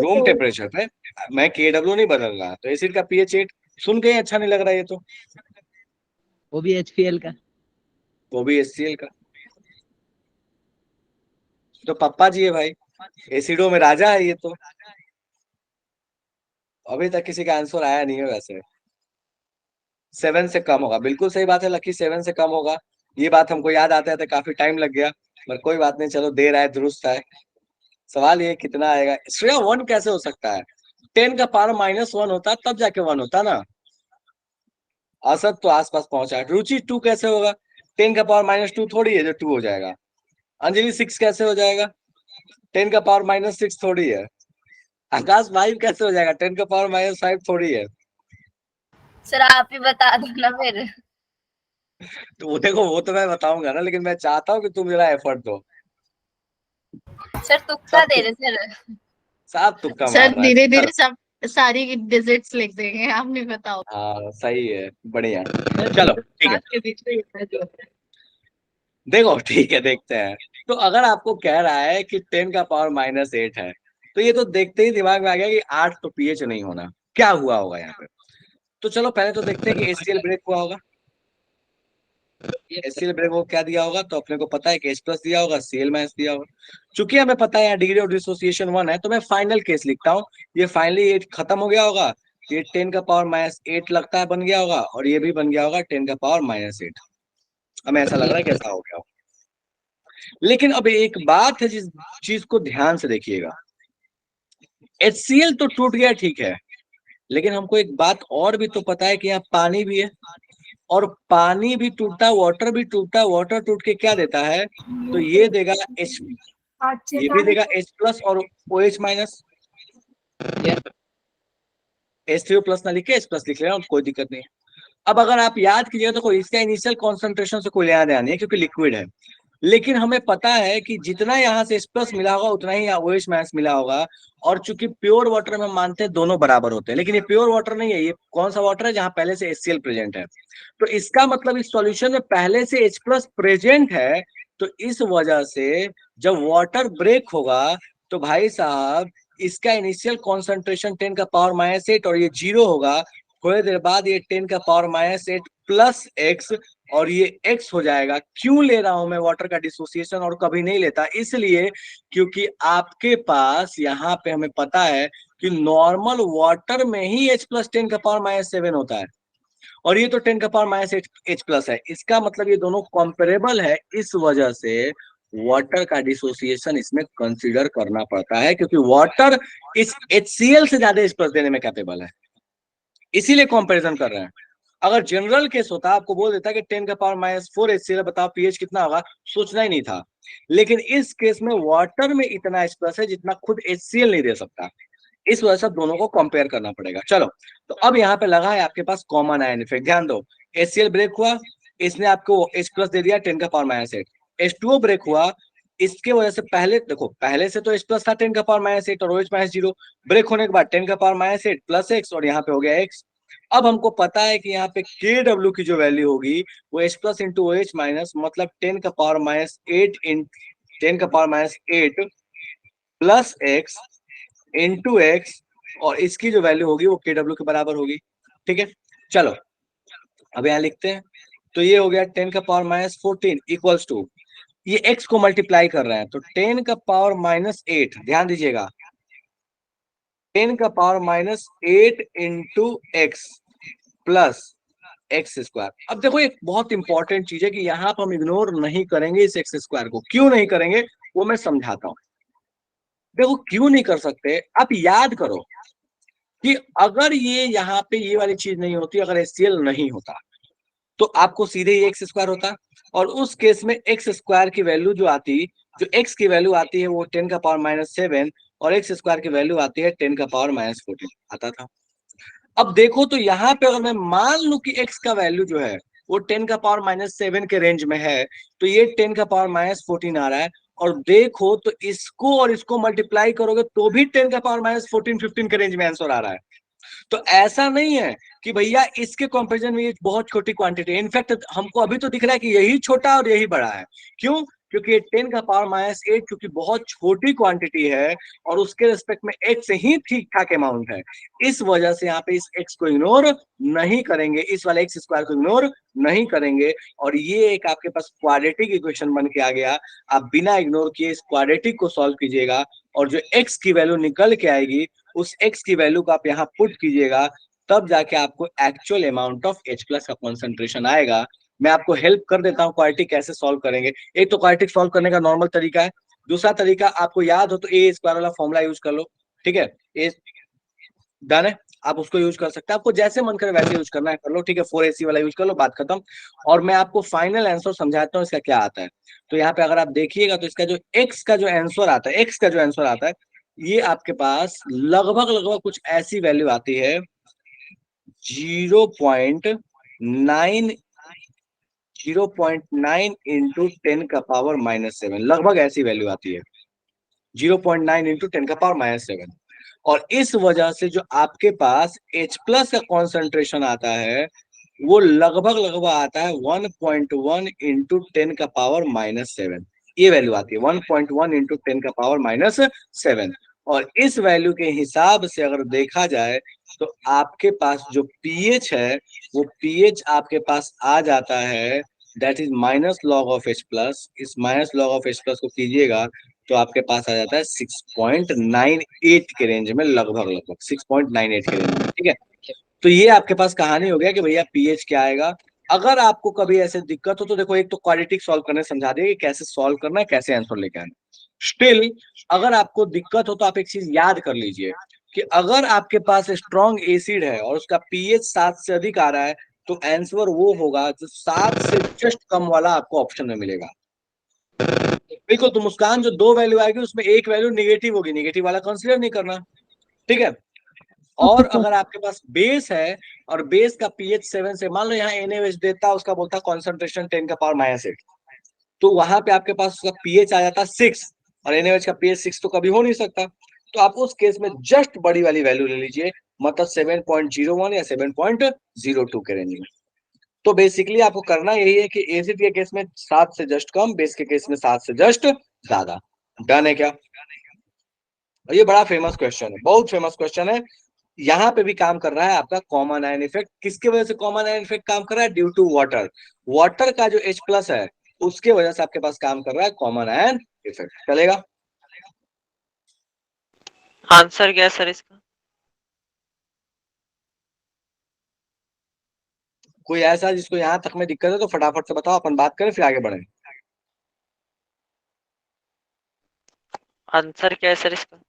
रूम टेम्परेचर पे मैं KW नहीं बदल रहा, तो एसिड का पीएच 8 सुन के ही अच्छा नहीं लग रहा है ये तो। वो भी HPL का। वो भी HCl का। तो पप्पा जी है भाई, एसिडो में राजा है ये तो। अभी तक किसी का आंसर आया नहीं है वैसे। 7 से कम होगा, बिल्कुल सही बात है लकी, 7 से कम होगा। ये बात हमको याद आते आते काफी टाइम लग गया, पर कोई बात नहीं, चलो देर आए दुरुस्त है। सवाल ये कितना आएगा, श्रेया 1 कैसे हो सकता है? 10 का पावर -1 होता तब जाके 1 होता ना। असद तो आसपास पहुंचा। रुचि 2 कैसे होगा? 10 का पावर -2 थोड़ी है जो 2 हो जाएगा। अंजलि 6 कैसे हो जाएगा? 10 का पावर -6 थोड़ी है। आकाश 5 कैसे हो जाएगा? 10 का पावर -5 थोड़ी है। सर आप ही बता दो ना फिर। तो वो देखो, वो तो मैं बताऊंगा ना, लेकिन मैं चाहता हूँ कि तुम मेरा एफर्ट दो। सर तुक्का सब दे रहे सर। साफ तुक्का सर मार रहा है। धीरे चलो, धीरे सब सारी डिजिट्स लिख देंगे, आप नहीं बताओ। हाँ सही है, बढ़िया। सर चलो ठीक है, 7 के बीच में ही होता है जो। देखो ठीक है, देखते हैं। तो अगर आपको कह रहा है कि 10 का पावर -8 है, तो ये तो देखते ही दिमाग में आ गया कि 8 तो पीएच नहीं होना। क्या हुआ होगा यहाँ पे? तो चलो पहले तो देखते हैं कि HCl ब्रेक हुआ होगा। HCl ब्रेक को क्या दिया होगा, तो अपने को पता है कि H+ दिया होगा, Cl- दिया होगा। चूंकि हमें पता है यहाँ डिग्री ऑफ डिसोसिएशन 1 है, तो मैं फाइनल केस लिखता हूँ। ये फाइनली 8 खत्म हो गया होगा, ये 10 का पावर -8 लगता है बन गया होगा, और ये भी बन गया होगा 10 का पावर -8। हमें ऐसा लग रहा है कि ऐसा हो गया होगा। लेकिन अब एक बात है जिस चीज को ध्यान से देखिएगा, HCl तो टूट गया ठीक है, लेकिन हमको एक बात और भी तो पता है कि यहाँ पानी भी है, और पानी भी टूटता, वाटर भी टूटता, वाटर टूट के क्या देता है, तो ये देगा H, ये भी देगा H+ और OH-। H3O+ ना लिख के H+ लिख लेना, कोई दिक्कत नहीं है। अब अगर आप याद कीजिएगा तो कोई इसका इनिशियल कॉन्सेंट्रेशन से कोई लेना देना नहीं है क्योंकि लिक्विड है। लेकिन हमें पता है कि जितना यहाँ से H+ मिला होगा उतना ही यहाँ OH- मिला होगा। और चूंकि प्योर वाटर में हम मानते हैं दोनों बराबर होते हैं, लेकिन ये प्योर वाटर नहीं है, ये कौन सा वाटर है जहाँ पहले से HCl प्रेजेंट है। तो इसका मतलब इस सॉल्यूशन में पहले से H+ प्रेजेंट है। तो इस वजह से जब वाटर ब्रेक होगा तो भाई साहब इसका इनिशियल कॉन्सेंट्रेशन 10 का पावर -8 और ये 0 होगा। थोड़ी देर बाद ये 10 का पावर -8 प्लस x और ये x हो जाएगा। क्यों ले रहा हूं मैं वाटर का डिसोसिएशन और कभी नहीं लेता? इसलिए क्योंकि आपके पास यहाँ पे हमें पता है कि नॉर्मल वाटर में ही h प्लस 10 का पावर -7 होता है और ये तो 10 का पावर -8 h प्लस है। इसका मतलब ये दोनों कंपेरेबल है, इस वजह से वाटर का डिसोसिएशन इसमें कंसीडर करना पड़ता है क्योंकि वाटर इस HCl से ज्यादा H प्लस देने में कैपेबल है, इसीलिए कंपैरिजन कर रहे हैं। अगर जनरल केस होता आपको बोल देता कि 10 का पावर -4 HCl, बताओ पीएच कितना होगा, सोचना ही नहीं था। लेकिन इस केस में वाटर में इतना H प्लस है जितना खुद HCl नहीं दे सकता, इस वजह से दोनों को कंपेयर करना पड़ेगा। चलो, तो अब यहाँ पे लगा है आपके पास कॉमन आयन इफेक्ट। ध्यान दो, HCl ब्रेक हुआ, इसने आपको H प्लस दे दिया 10 का पावर -8। H2O ब्रेक हुआ, इसके वजह से पहले देखो, पहले से तो H प्लस था 10 का पावर -8 और OH -0, ब्रेक होने के बाद 10 का पावर -8 प्लस x और यहाँ पे हो गया x। अब हमको पता है कि यहाँ पे Kw की जो वैल्यू होगी वो H plus into OH minus, मतलब 10 का पावर -8 इन 10 का power -8 plus x into x, और इसकी जो वैल्यू होगी वो Kw के बराबर होगी। ठीक है, चलो अब यहाँ लिखते हैं, तो ये हो गया 10 का पावर -14 इक्वल्स टू, ये x को मल्टीप्लाई कर रहे हैं तो 10 का पावर -8, ध्यान दीजिएगा 10 का power -8 into x plus x square. अब देखो एक बहुत इंपॉर्टेंट चीज है कि यहाँ पर हम इग्नोर नहीं करेंगे इस एक्स स्क्वायर को। क्यों नहीं करेंगे वो मैं समझाता हूं। देखो क्यों नहीं कर सकते, आप याद करो कि अगर ये यहाँ पे ये वाली चीज नहीं होती, अगर HCl नहीं होता तो आपको सीधे ही एक्स स्क्वायर होता, और उस केस में एक्स स्क्वायर की वैल्यू जो आती, जो एक्स की वैल्यू आती है वो 10 का पावर -7 और एक्स स्क्वायर की वैल्यू आती है 10 का पावर -14 आता था। अब देखो तो यहाँ पे अगर मैं मान लूं कि x का वैल्यू जो है वो 10 का पावर -7 के रेंज में है, तो ये 10 का पावर -14 आ रहा है, और देखो तो इसको और इसको मल्टीप्लाई करोगे तो भी 10 का पावर -14-15 के रेंज में आंसर आ रहा है। तो ऐसा नहीं है कि भैया इसके कंपैरिजन में ये बहुत छोटी क्वांटिटी है। इनफैक्ट हमको अभी तो दिख रहा है कि यही छोटा और यही बड़ा है। क्यों? क्योंकि 10 का पावर -8 क्योंकि बहुत छोटी क्वांटिटी है और उसके रिस्पेक्ट में x ही ठीक ठाक अमाउंट है, इस वजह से यहाँ पे इस x को इग्नोर नहीं करेंगे, इस वाले x स्क्वायर को इग्नोर नहीं करेंगे, और ये एक आपके पास क्वाड्रेटिक इक्वेशन बन के आ गया। आप बिना इग्नोर किए इस क्वाड्रेटिक को सॉल्व कीजिएगा और जो x की वैल्यू निकल के आएगी उस x की वैल्यू को आप यहाँ पुट कीजिएगा, तब जाके आपको actual amount of H plus का कॉन्सेंट्रेशन आएगा। मैं आपको हेल्प कर देता हूँ क्वाड्रेटिक कैसे सॉल्व करेंगे। एक तो क्वाड्रेटिक सॉल्व करने का नॉर्मल तरीका है, दूसरा तरीका आपको याद हो तो ए स्क्वायर वाला फॉर्मूला यूज कर लो। ठीक है, ए डन है, आप उसको यूज कर सकते हैं, आपको जैसे मन करे वैसे यूज करना है कर लो। ठीक है, 4AC वाला यूज कर लो, बात खत्म। और मैं आपको फाइनल आंसर समझाता हूँ इसका क्या आता है। तो यहाँ पे अगर आप देखिएगा तो इसका जो x का जो आंसर आता है, x का जो आंसर आता है, ये आपके पास लगभग लगभग कुछ ऐसी वैल्यू आती है 0.9 इंटू 10 का पावर -7, लगभग ऐसी वैल्यू आती है 0.9 इंटू 10 का पावर -7। और इस वजह से जो आपके पास H प्लस का कॉन्सेंट्रेशन आता है वो लगभग लगभग आता है 1.1 इंटू 10 का पावर -7, ये वैल्यू आती है 1.1 इंटू 10 का पावर -7। और इस वैल्यू के हिसाब से अगर देखा जाए तो आपके पास जो pH है वो pH आपके पास आ जाता है that is -log of H plus. इस -log ऑफ H प्लस को कीजिएगा तो आपके पास आ जाता है 6.98 के रेंज में, लगभग लगभग 6.98 के रेंज में। ठीक है, तो ये आपके पास कहानी हो गया कि भैया pH क्या आएगा। अगर आपको कभी ऐसे दिक्कत हो तो देखो, एक तो क्वाड्रेटिक सॉल्व करने समझा देंगे कैसे सॉल्व करना है, कैसे आंसर लेके आना। स्टिल अगर आपको दिक्कत हो तो आप एक चीज याद कर लीजिए कि अगर आपके पास स्ट्रॉन्ग एसिड है और उसका pH 7 से अधिक आ रहा है तो आंसर वो होगा जो 7 से जस्ट कम वाला आपको ऑप्शन में मिलेगा। बिल्कुल, तो मुस्कान जो दो वैल्यू आएगी उसमें एक वैल्यू निगेटिव होगी, निगेटिव वाला कंसीडर नहीं करना। ठीक है, और अगर आपके पास बेस है और बेस का pH 7 से, मान लो यहाँ NaOH देता, उसका बोलता कॉन्सेंट्रेशन 10 का पावर -8, तो वहां पे आपके पास उसका pH आ जाता 6 और NaOH का pH 6 तो कभी हो नहीं सकता। तो आप उस केस में जस्ट बड़ी वाली वैल्यू ले लीजिए, मतलब 7.01 या 7.02 के रेंज में। तो बेसिकली आपको करना यही है कि एसिड के केस में 7 से जस्ट कम, बेस के केस में 7 से जस्ट ज्यादा। डन है क्या? और ये बड़ा फेमस क्वेश्चन है, बहुत फेमस क्वेश्चन है, यहाँ पे भी काम कर रहा है आपका कॉमन आयन इफेक्ट। किसकी वजह से कॉमन आयन इफेक्ट काम कर रहा है? Due to water. वाटर का जो H प्लस है उसके वजह से आपके पास काम कर रहा है कॉमन आयन इफेक्ट। चलेगा? आंसर क्या है सर इसका? कोई ऐसा जिसको यहाँ तक में दिक्कत है तो फटाफट से बताओ, अपन बात करें फिर आगे बढ़े। आंसर क्या है सर इसका?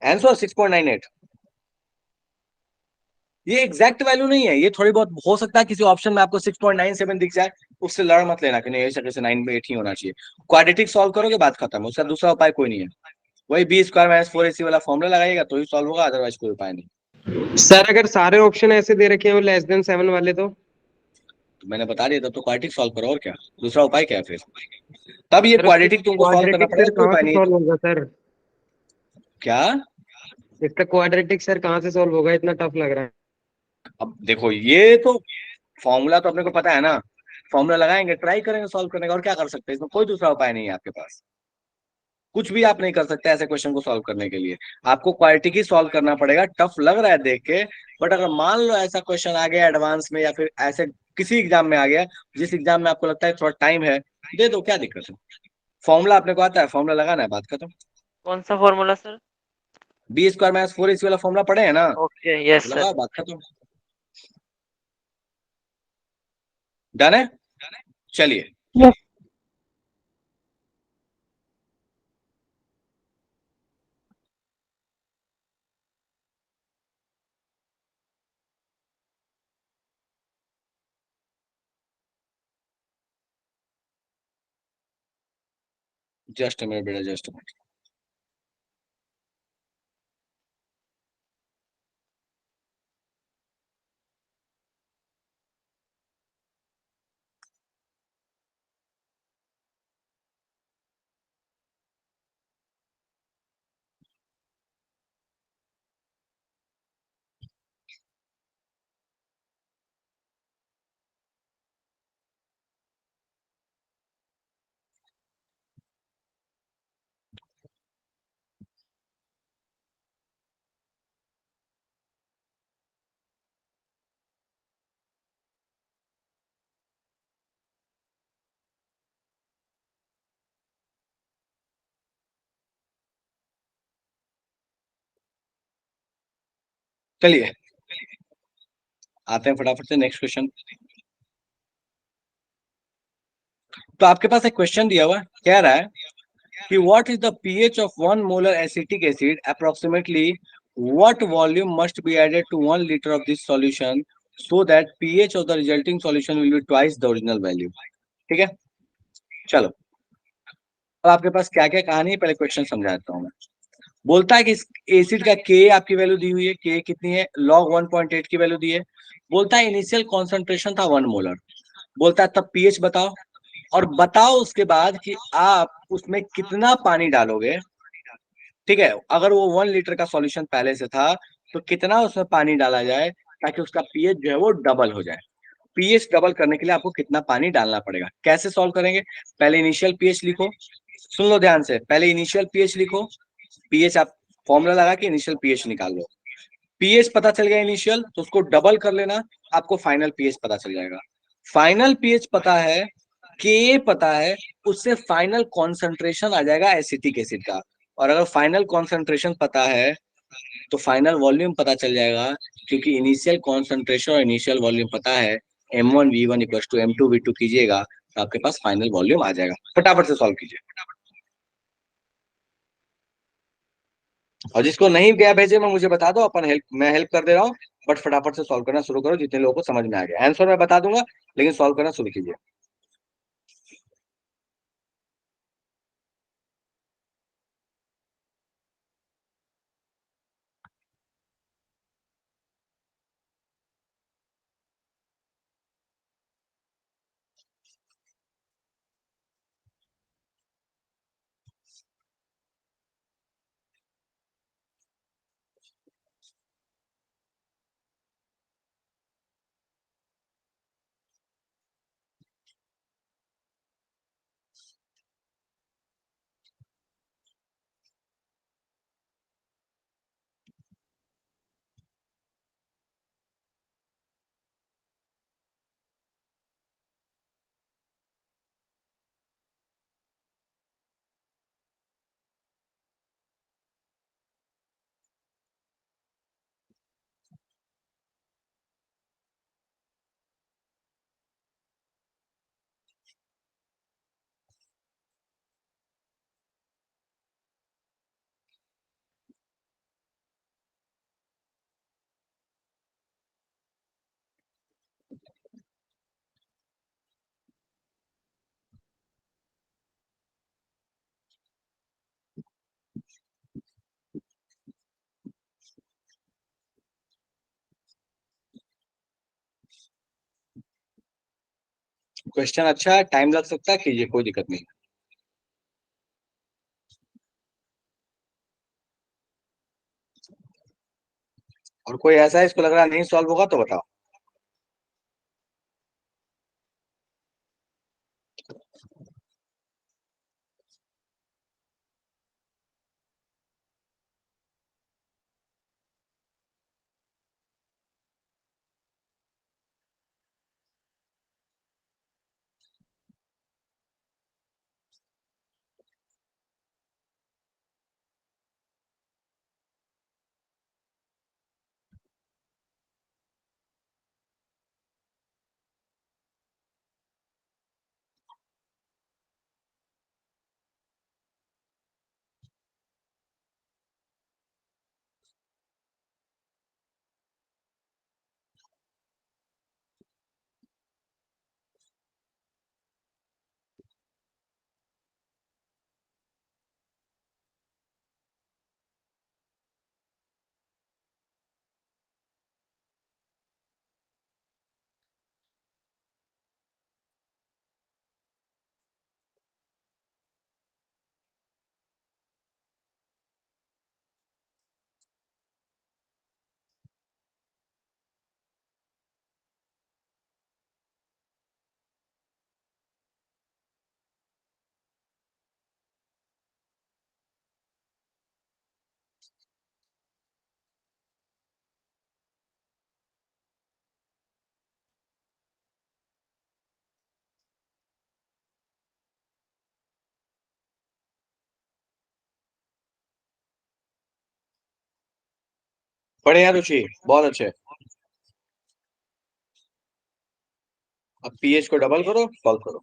आंसर 6.98। ये एग्जैक्ट वैल्यू नहीं है, ये थोड़ी बहुत हो सकता है किसी ऑप्शन में आपको 6.97 दिख जाए, उससे लड़ मत लेना कि नहीं ऐसा कैसे 9/8 ही होना चाहिए। क्वाड्रेटिक सॉल्व करोगे बात खत्म, उसका दूसरा उपाय कोई नहीं है। वही B² - 4AC वाला फॉर्मूला लगाइएगा तो ही सॉल्व होगा, अदरवाइज कोई उपाय नहीं। सर अगर सारे ऑप्शन ऐसे दे रखे हैं लेस देन 7 वाले तो मैंने बता दिया, तब तो क्वाड्रेटिक सॉल्व करो, और क्या दूसरा उपाय क्या है फिर? तब ये सर क्वाड्रेटिक तुमको सॉल्व करना क्वाड्रेटिक पड़ेगा, सर कोई कहाँ उपाय से नहीं। सॉल्व होगा सर? क्या? इसका क्वाड्रेटिक सर कहाँ से सॉल्व होगा, इतना टफ लग रहा है। अब देखो, ये तो फॉर्मूला तो अपने को पता है ना, फॉर्मूला लगाएंगे, ट्राई करेंगे सॉल्व करने का, और क्या कर सकते हैं, इसमें कोई दूसरा उपाय नहीं है आपके पास। कुछ भी आप नहीं कर सकते ऐसे क्वेश्चन को सॉल्व करने के लिए, आपको क्वाड्रेटिक ही सॉल्व करना पड़ेगा। टफ लग रहा है देख के, बट अगर मान लो ऐसा क्वेश्चन आ गया एडवांस में, या फिर ऐसे किसी एग्जाम में आ गया जिस एग्जाम में आपको लगता है थोड़ा टाइम है, दे दो, क्या दिक्कत है। फॉर्मूला अपने को आता है, फॉर्मूला लगाना है, बात खत्म। कौन सा फॉर्मूला सर? B² - 4AC वाला फॉर्मूला पढ़े हैं ना, ओके, यस सर। लगाओ, बात खत्म। डन है? चलिए। Yes. जस्ट a minute बेटा, जस्ट a minute। चलिए आते हैं फटाफट से नेक्स्ट क्वेश्चन। तो आपके पास एक क्वेश्चन दिया हुआ है, कह रहा है कि what is the pH of 1 molar acetic acid approximately, what volume must be added to 1 liter of this solution so that pH of the resulting solution will be twice the original value। ठीक है, चलो अब आपके पास क्या क्या कहानी है, पहले क्वेश्चन समझा देता हूँ मैं। बोलता है कि इस एसिड का के आपकी वैल्यू दी हुई है, के कितनी है, log 1.8 की वैल्यू दी है। बोलता है इनिशियल कॉन्सेंट्रेशन था 1 मोलर। बोलता है तब पीएच बताओ, और बताओ उसके बाद कि आप उसमें कितना पानी डालोगे। ठीक है, अगर वो 1 लीटर का सॉल्यूशन पहले से था तो कितना उसमें पानी डाला जाए ताकि उसका पीएच जो है वो डबल हो जाए। पीएच डबल करने के लिए आपको कितना पानी डालना पड़ेगा, कैसे सॉल्व करेंगे? पहले इनिशियल पीएच लिखो, सुन लो ध्यान से, पहले इनिशियल पीएच लिखो, पीएच आप फॉर्मूला लगा के इनिशियल पीएच निकाल लो। पीएच पता चल गया इनिशियल, तो उसको डबल कर लेना, आपको फाइनल पीएच पता चल जाएगा। फाइनल पीएच पता है, के पता है, उससे फाइनल कॉन्सेंट्रेशन आ जाएगा एसिटिक एसिड का। और अगर फाइनल कॉन्सेंट्रेशन पता है तो फाइनल वॉल्यूम पता चल जाएगा, क्योंकि इनिशियल कॉन्सेंट्रेशन और इनिशियल वॉल्यूम पता है। M1V1 इक्वल टू M2V2 कीजिएगा तो आपके पास फाइनल वॉल्यूम आ जाएगा। फटाफट से सॉल्व कीजिए, और जिसको नहीं गया भेजे में मुझे बता दो, मैं हेल्प कर दे रहा हूँ। बट फटाफट से सॉल्व करना शुरू करो, जितने लोगों को समझ में आ गया। आंसर मैं बता दूंगा, लेकिन सॉल्व करना शुरू कीजिए। क्वेश्चन अच्छा है, टाइम लग सकता है, कीजिए, कोई दिक्कत नहीं। और कोई ऐसा है इसको लग रहा है नहीं सॉल्व होगा तो बताओ। बढ़िया रुचि, बहुत अच्छे। अब पीएच को डबल करो, सॉल्व करो।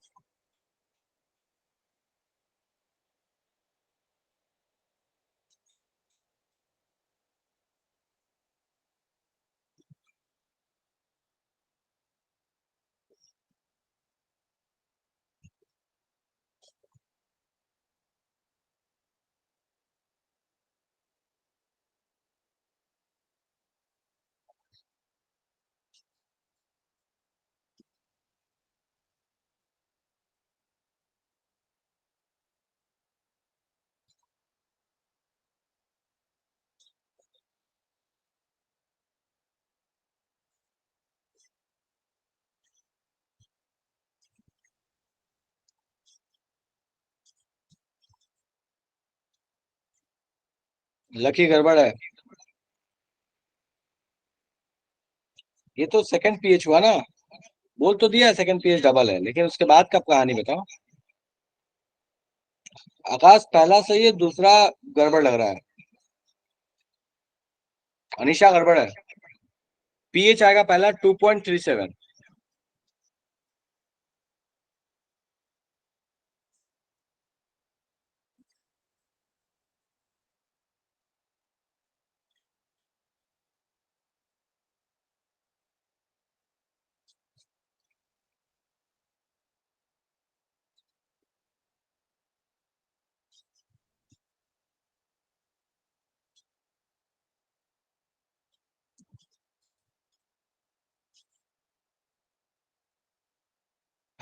लकी गड़बड़ है। ये तो सेकंड पीएच हुआ ना, बोल तो दिया सेकंड पीएच डबल है, लेकिन उसके बाद का कहानी बताओ। आकाश पहला सही है, दूसरा गड़बड़ लग रहा है। अनिशा गड़बड़ है। पीएच आएगा पहला 2.37।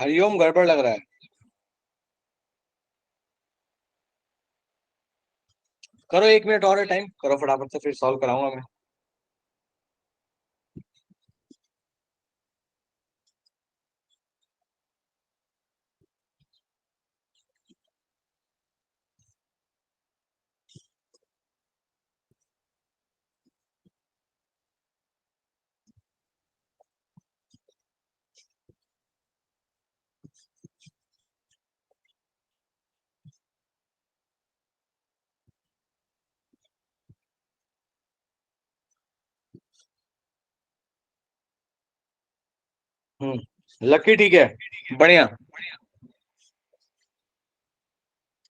हरिओम गड़बड़ लग रहा है। करो, 1 मिनट और है टाइम, करो फटाफट से, फिर सॉल्व कराऊंगा मैं। लकी ठीक है, बढ़िया।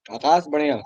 आकाश बढ़िया।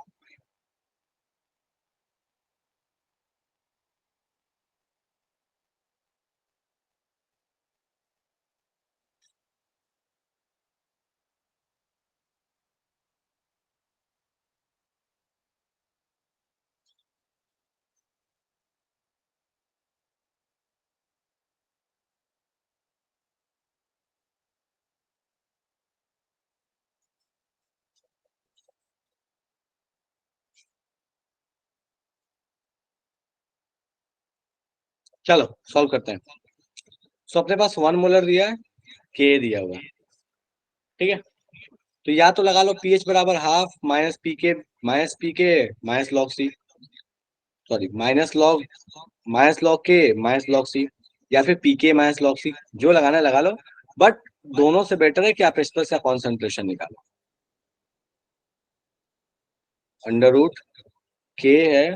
चलो सॉल्व करते हैं। सो अपने पास 1 मोलर दिया है, के दिया हुआ है, ठीक है। तो या तो लगा लो पीएच बराबर हाफ माइनस पी के minus log c, sorry minus log के माइनस लॉग सी, या फिर पी के माइनस लॉग सी, जो लगाना है लगा लो। बट दोनों से बेटर है कि आप इस पर से कॉन्सेंट्रेशन निकालो। अंडर रूट के है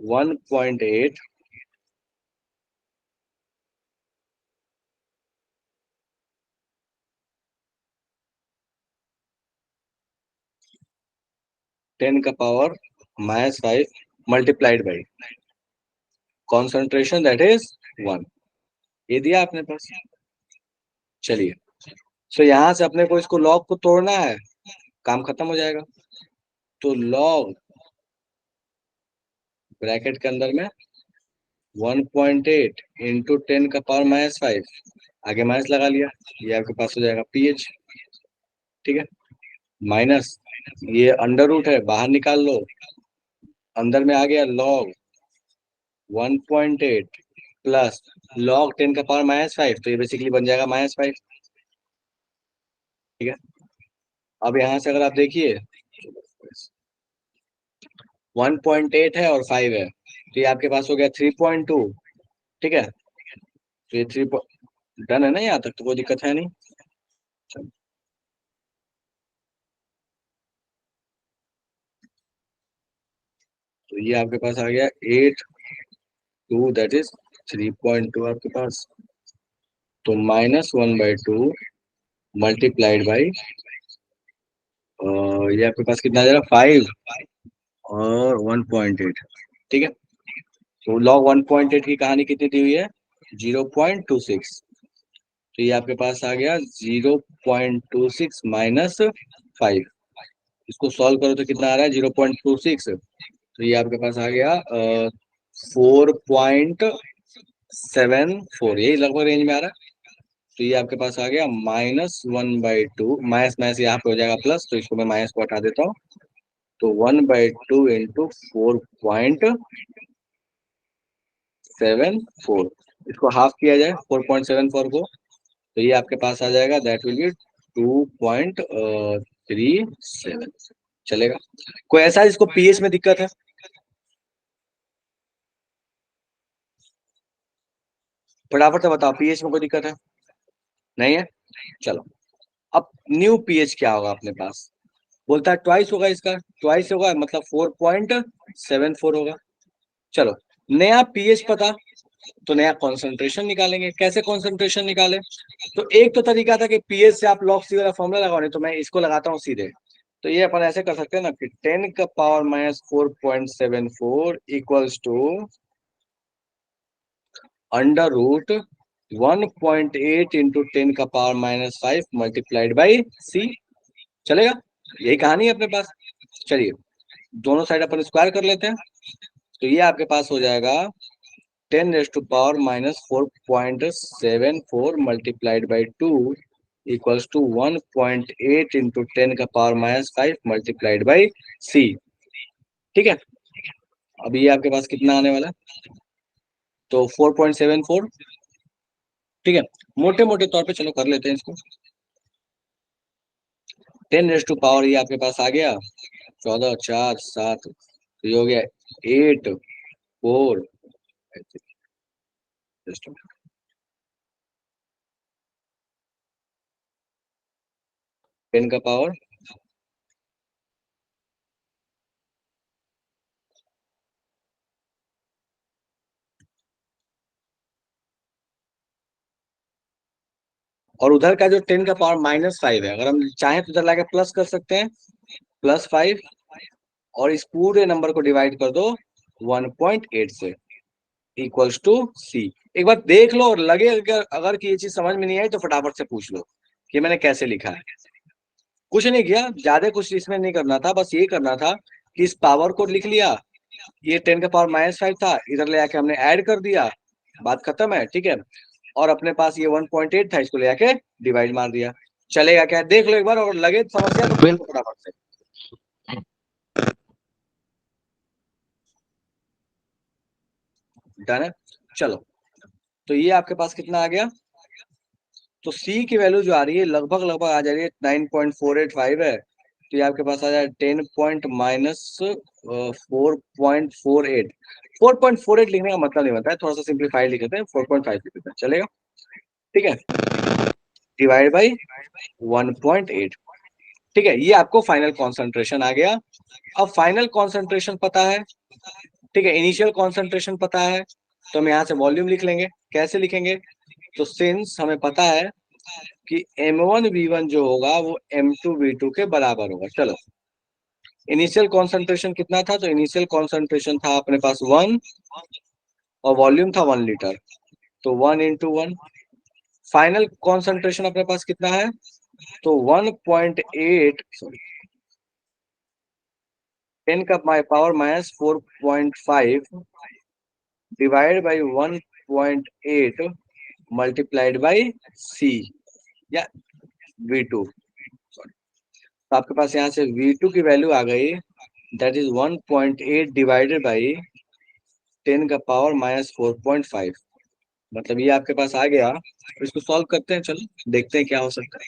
1.8 10 का power -5 multiplied by concentration that is 1। ये दिया आपने पास। चलिए, सो यहां से अपने को इसको लॉग को तोड़ना है, काम खत्म हो जाएगा। तो लॉग ब्रैकेट के अंदर में 1.8 इंटू 10 का पावर -5, आगे माइनस लगा लिया, ये आपके पास हो जाएगा पीएच, ठीक है। माइनस ये अंडर रूट है, बाहर निकाल लो, अंदर में आ गया लॉग 1.8 प्लस लॉग 10 का पावर -5, तो ये बेसिकली बन जाएगा -5, ठीक है। अब यहाँ से अगर आप देखिए 1.8 है और 5 है, तो ये आपके पास हो गया 3.2, ठीक है। तो ये 3 डन है ना, यहाँ तक तो कोई दिक्कत है नहीं। तो ये आपके पास आ गया 8.2 दैट इज 3.2 आपके पास। तो -1/2 मल्टीप्लाइड बाई ये आपके पास कितना आ जाएगा 5 और 1.8, ठीक है। तो लॉग 1.8 की कहानी कितनी दी हुई है 0.26, तो ये आपके पास आ गया 0.26 -5। इसको सॉल्व करो तो कितना आ रहा है 0.26, तो ये आपके पास आ गया 4.74, यही लगभग रेंज में आ रहा है। तो ये आपके पास आ गया -1/2, माइनस माइनस यहाँ पे हो जाएगा प्लस, तो इसको मैं माइनस को हटा देता हूँ। तो 1/2 इंटू 4.74, इसको हाफ किया जाए 4.74 को, तो ये आपके पास आ जाएगा दैट विल बी 2.37, चलेगा। कोई ऐसा जिसको पीएच में दिक्कत है? फटाफट से बताओ, पीएच में कोई दिक्कत है? नहीं है, चलो। अब न्यू पीएच क्या होगा अपने पास? बोलता है ट्वाइस होगा, इसका ट्वाइस होगा मतलब 4.74 होगा। चलो, नया पीएच पता तो नया कॉन्सेंट्रेशन निकालेंगे। कैसे कॉन्सेंट्रेशन निकाले? तो एक तो तरीका था कि पीएच से आप लॉग सी वाला फॉर्मूला लगाओ, नहीं तो मैं इसको लगाता हूँ सीधे। तो ये अपन ऐसे कर सकते हैं ना कि 10 का power -4.74 equals to under root 1.8 into 10 का पावर -5 मल्टीप्लाइड बाई सी, चलेगा। यही कहानी है अपने पास। चलिए, दोनों साइड अपन स्क्वायर कर लेते हैं, तो ये आपके पास हो जाएगा 10 raise to power -4.74 multiplied by 2 equals to 1.8 into 10 का पावर -5 मल्टीप्लाइड बाई सी, ठीक है। अब ये आपके पास कितना आने वाला है? तो 4.74, ठीक है। मोटे मोटे तौर पे चलो कर लेते हैं इसको। 10 रेज़ टू पावर ये आपके पास आ गया 14, 4, 7, तो ये हो गया 8, 4, 10 का पावर और उधर का जो 10 का पावर -5 है, अगर हम चाहें तो उधर लाके प्लस कर सकते हैं, +5, और इस पूरे नंबर को डिवाइड कर दो 1.8 से इक्वल्स टू सी। एक बार देख लो और लगे अगर कि ये चीज समझ में नहीं आई तो फटाफट से पूछ लो कि मैंने कैसे लिखा है। कुछ नहीं किया, ज्यादा कुछ इसमें नहीं करना था, बस ये करना था कि इस पावर को लिख लिया, ये 10 का पावर -5 था, इधर ले आके हमने ऐड कर दिया, बात खत्म है, ठीक है। और अपने पास ये 1.8 था, इसको ले आके डिवाइड मार दिया। चलेगा क्या? देख लो एक बार, और लगे समस्या तो पूछ लो फटाफट से। डन है, चलो तो ये आपके पास कितना आ गया, तो सी की वैल्यू जो आ रही है लगभग लगभग आ जा रही है 9.485 है, तो ये आपके पास आ जाए 10 पॉइंट माइनस 4.48। 4.48 लिखने का मतलब नहीं बनता है, थोड़ा सा सिंप्लीफाइड लिख देते हैं, 4.5 लिख देते हैं, चलेगा, ठीक है, डिवाइड बाई 1.8। ठीक है, ये आपको फाइनल कॉन्सेंट्रेशन आ गया। अब फाइनल कॉन्सेंट्रेशन पता है, ठीक है, इनिशियल कॉन्सेंट्रेशन पता है, तो हम यहाँ से वॉल्यूम लिख लेंगे। कैसे लिखेंगे, तो सिंस हमें पता है कि M1V1 जो होगा वो M2V2 के बराबर होगा। चलो, इनिशियल कॉन्सेंट्रेशन कितना था, तो इनिशियल कॉन्सेंट्रेशन था अपने पास 1 और वॉल्यूम था 1 लीटर, तो 1 इंटू 1। फाइनल कॉन्सेंट्रेशन अपने पास कितना है, तो 1.8 सॉरी 10 का power minus 4.5 divide by 1.8 multiplied by C या V2, सॉरी, तो आपके पास यहाँ से V2 की वैल्यू आ गई, दैट इज 1.8 डिवाइडेड बाई 10 का पावर माइनस 4.5, मतलब ये आपके पास आ गया। तो इसको सॉल्व करते हैं, चलो देखते हैं क्या हो सकता है।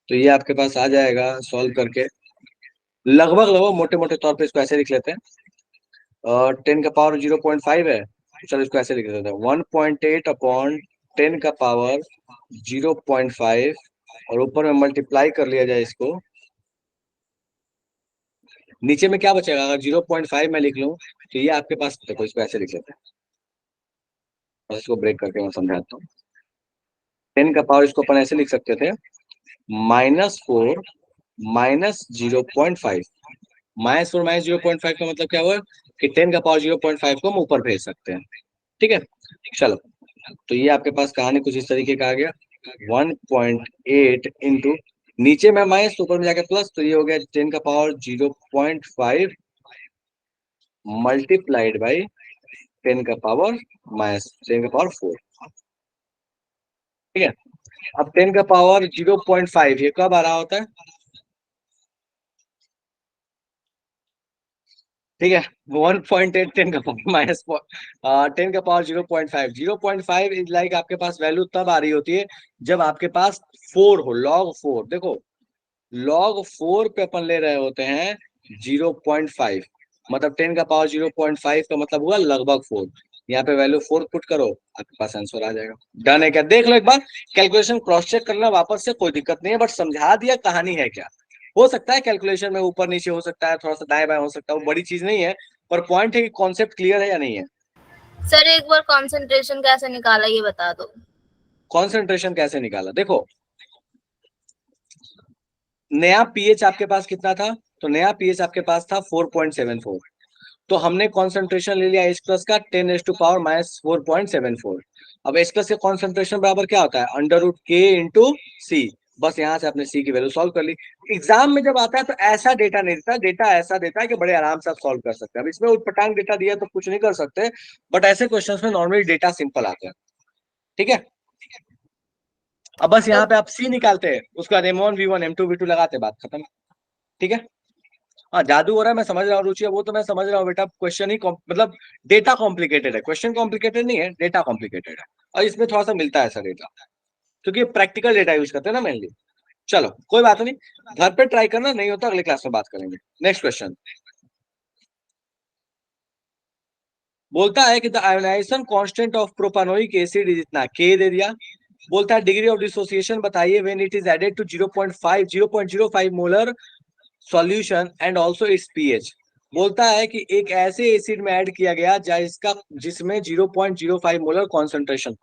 तो ये आपके पास आ जाएगा सॉल्व करके, लगभग लगभग मोटे मोटे तौर पे इसको ऐसे लिख लेते हैं, 10 का पावर 0.5 है, तो चलो इसको ऐसे लिख लेते हैं 1.8 अपॉन 10 का पावर 0.5 और ऊपर में मल्टीप्लाई कर लिया जाए इसको, नीचे में क्या बचेगा, अगर 0.5 मैं लिख लूं तो ये आपके पास, देखो इसको ऐसे लिख लेते हैं और इसको ब्रेक करके मैं समझाता हूँ। 10 का पावर इसको अपन ऐसे लिख सकते थे, -4 माइनस 0.5, -4 माइनस 0.5 का मतलब क्या हुआ कि 10 का पावर 0.5 को हम ऊपर भेज सकते हैं, ठीक है। चलो, तो ये आपके पास कहानी कुछ इस तरीके का आ गया, 1.8 इंटू नीचे में माइनस, ऊपर में जाके प्लस, तो ये हो गया 10 का पावर 0.5 मल्टीप्लाइड बाई 10 का पावर माइनस 10 का पावर 4, ठीक है। अब 10 का पावर 0.5 ये कब आ रहा होता है, ठीक है, 1.8 10 का पावर माइनस 10 का पावर 0.5, 0.5 इज लाइक आपके पास वैल्यू तब आ रही होती है जब आपके पास 4 हो, log 4, देखो log 4 पे अपन ले रहे होते हैं 0.5, मतलब 10 का पावर 0.5 का मतलब हुआ लगभग 4, यहाँ पे वैल्यू 4 पुट करो, आपके पास आंसर आ जाएगा। डन है क्या, देख लो एक बार, कैलकुलेशन क्रॉस चेक करना वापस से, कोई दिक्कत नहीं है, बट समझा दिया कहानी है क्या। हो सकता है कैलकुलेशन में ऊपर नीचे हो सकता है, थोड़ा सा दाएं बाएं हो सकता है, वो बड़ी चीज नहीं है, पर पॉइंट है कि कॉन्सेप्ट क्लियर है या नहीं है। सर एक बार कंसंट्रेशन कैसे निकाला ये बता दो। कॉन्सेंट्रेशन कैसे निकाला, देखो नया पीएच आपके पास कितना था, तो नया पीएच आपके पास था 4.74, तो हमने कॉन्सेंट्रेशन ले लिया H प्लस का 10 टू पावर माइनस 4.74। अब H प्लस के कॉन्सेंट्रेशन बराबर क्या होता है, √K इंटू सी, बस यहाँ से आपने सी की वैल्यू सॉल्व कर ली। एग्जाम में जब आता है तो ऐसा डेटा नहीं देता, डेटा ऐसा देता है कि बड़े आराम से आप सॉल्व कर सकते हैं। अब इसमें उटपटांग डेटा दिया तो कुछ नहीं कर सकते, बट ऐसे क्वेश्चंस में नॉर्मली डेटा सिंपल आते हैं, ठीक है। अब बस यहाँ पे आप सी निकालते हैं, उसके बाद M1V1 M2V2 लगाते, बात खत्म, ठीक है। हाँ, जादू हो रहा है मैं समझ रहा हूँ, रुचि वो तो मैं समझ रहा हूँ बेटा, क्वेश्चन ही मतलब डेटा कॉम्प्लिकेटेड है, क्वेश्चन कॉम्प्लिकेटेड नहीं है, डेटा कॉम्प्लिकेटेड है, और इसमें थोड़ा सा मिलता है ऐसा डेटा, क्योंकि प्रैक्टिकल डेटा यूज करते हैं ना मेनली। चलो कोई बात नहीं, घर पे ट्राई करना, नहीं होता अगले क्लास में बात करेंगे। नेक्स्ट क्वेश्चन बोलता है कि the ionisation constant of propanoic acid is इतना, के दे दिया। बोलता है डिग्री ऑफ डिसोसिएशन बताइए when it is added to 0.05 molar solution and also its pH. बोलता है कि एक ऐसे एसिड में ऐड किया गया जिसमें 0.05 मोलर कॉन्सेंट्रेशन,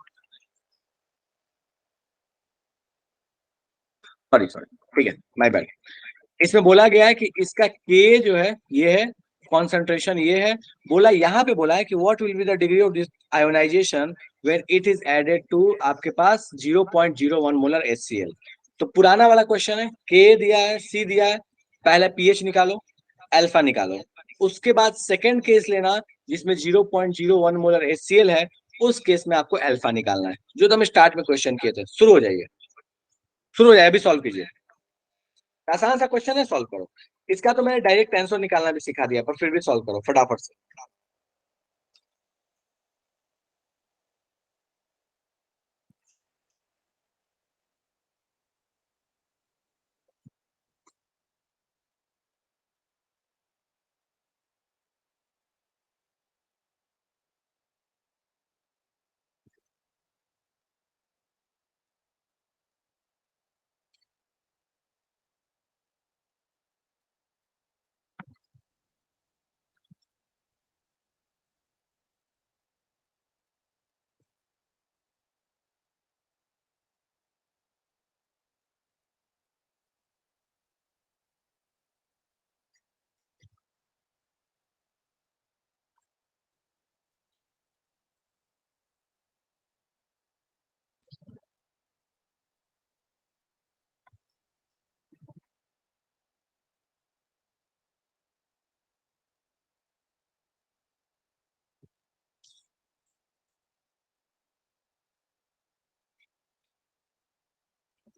सॉरी सॉरी, ठीक है, माय बैड। इसमें बोला गया है कि इसका के जो है ये है, कॉन्सेंट्रेशन ये है, बोला यहाँ पे बोला है कि what will be the degree of ionisation when it is added to आपके पास 0.01 मोलर HCl। तो पुराना वाला क्वेश्चन है, के दिया है, सी दिया है, पहले पीएच निकालो, अल्फा निकालो, उसके बाद सेकंड केस लेना जिसमें 0.01 मोलर HCl है, उस केस में आपको अल्फा निकालना है, जो तो हम स्टार्ट में क्वेश्चन किए थे। शुरू हो जाइए, शुरू हो जाए, अभी सॉल्व कीजिए, आसान सा क्वेश्चन है, सॉल्व करो। इसका तो मैंने डायरेक्ट आंसर निकालना भी सिखा दिया, पर फिर भी सॉल्व करो फटाफट से।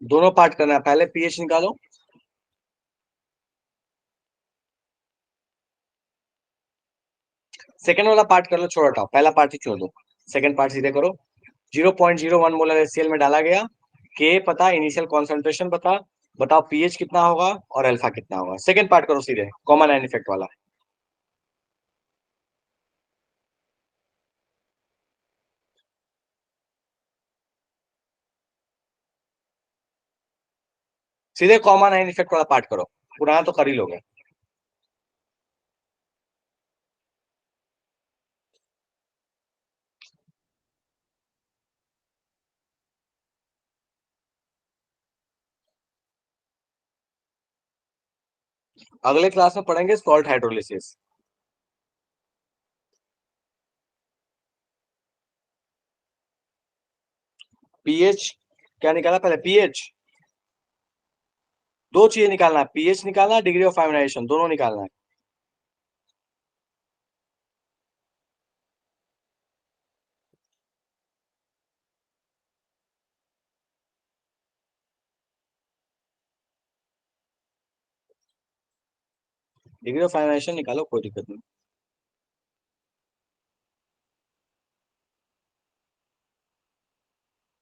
दोनों पार्ट करना है, पहले पीएच निकालो। सेकंड वाला पार्ट कर लो, छोड़ हटाओ, पहला पार्ट ही छोड़ दो, सेकंड पार्ट सीधे करो। 0.01 मोलर HCl में डाला गया, के पता, इनिशियल कॉन्सेंट्रेशन पता, बताओ पीएच कितना होगा और अल्फा कितना होगा। सेकंड पार्ट करो सीधे, कॉमन आयन इफेक्ट वाला। सीधे कॉमन आयन इफेक्ट वाला पार्ट करो, पुराना तो कर ही लोगे। अगले क्लास में पढ़ेंगे सॉल्ट हाइड्रोलिसिस। पीएच क्या निकाला पहले, पीएच दो चीजें निकालना है, पीएच निकालना है, डिग्री ऑफ आयोनाइजेशन, दोनों निकालना है। डिग्री ऑफ आयोनाइजेशन निकालो, कोई दिक्कत नहीं।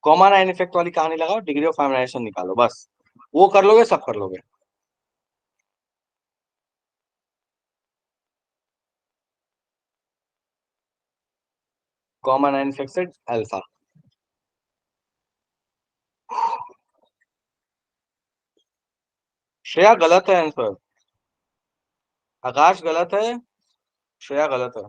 कॉमन आयन इफेक्ट वाली कहानी लगाओ, डिग्री ऑफ आयोनाइजेशन निकालो, बस वो कर लोगे, सब कर लोगे। कॉमन आयन इफेक्ट से अल्फा। श्रेया गलत है आंसर, आकाश गलत है, श्रेया गलत है।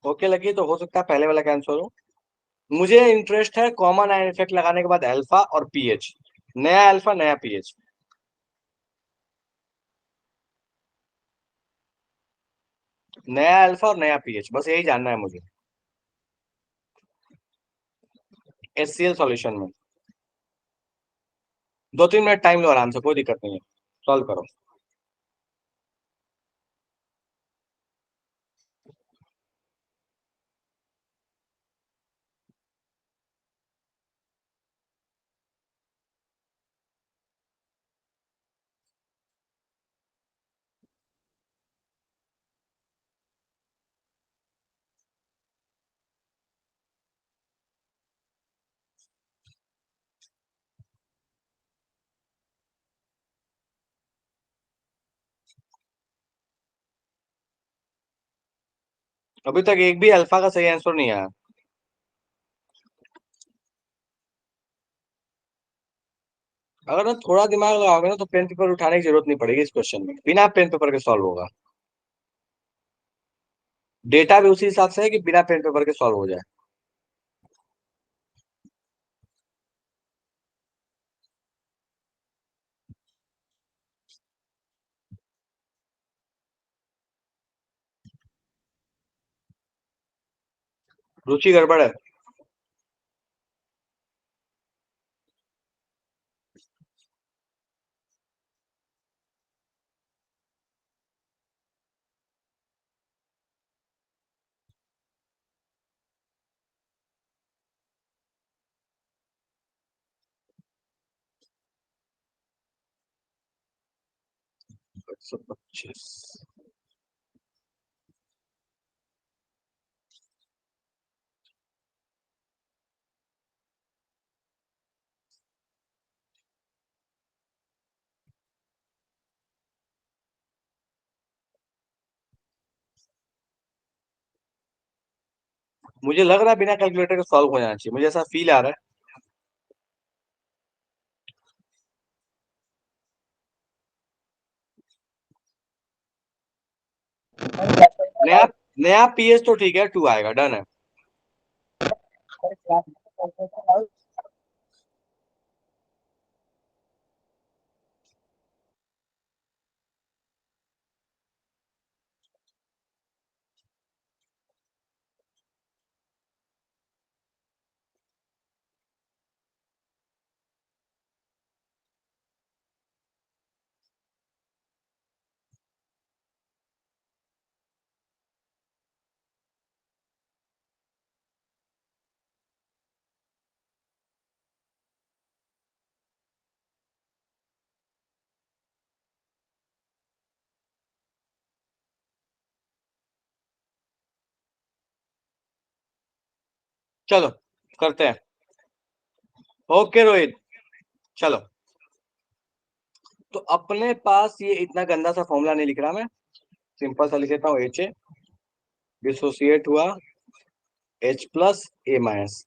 ओके लगी तो हो सकता है पहले वाला कैंसिल हो। मुझे इंटरेस्ट है कॉमन आयन इफेक्ट लगाने के बाद अल्फा और पीएच, नया अल्फा नया पीएच। नया अल्फा और नया पीएच, बस यही जानना है मुझे HCl सॉल्यूशन में। 2-3 मिनट टाइम लो आराम से, कोई दिक्कत नहीं है, सॉल्व करो। अभी तक एक भी अल्फा का सही आंसर नहीं आया। अगर ना थोड़ा दिमाग लगाओगे ना तो पेन पेपर उठाने की जरूरत नहीं पड़ेगी इस क्वेश्चन में, बिना पेन पेपर के सॉल्व होगा। डेटा भी उसी हिसाब से है कि बिना पेन पेपर के सॉल्व हो जाए। रुचि गड़बड़ है। तो 25। मुझे लग रहा है बिना कैलकुलेटर के सॉल्व हो जाना चाहिए, मुझे ऐसा फील आ रहा है। नया नया पीएच तो ठीक है, 2 आएगा, डन है। चलो करते हैं। ओके रोहित, चलो। तो अपने पास ये इतना गंदा सा फॉर्मूला नहीं लिख रहा मैं, सिंपल सा लिख लेता हूँ। एच ए डिसोसिएट हुआ H प्लस ए माइनस।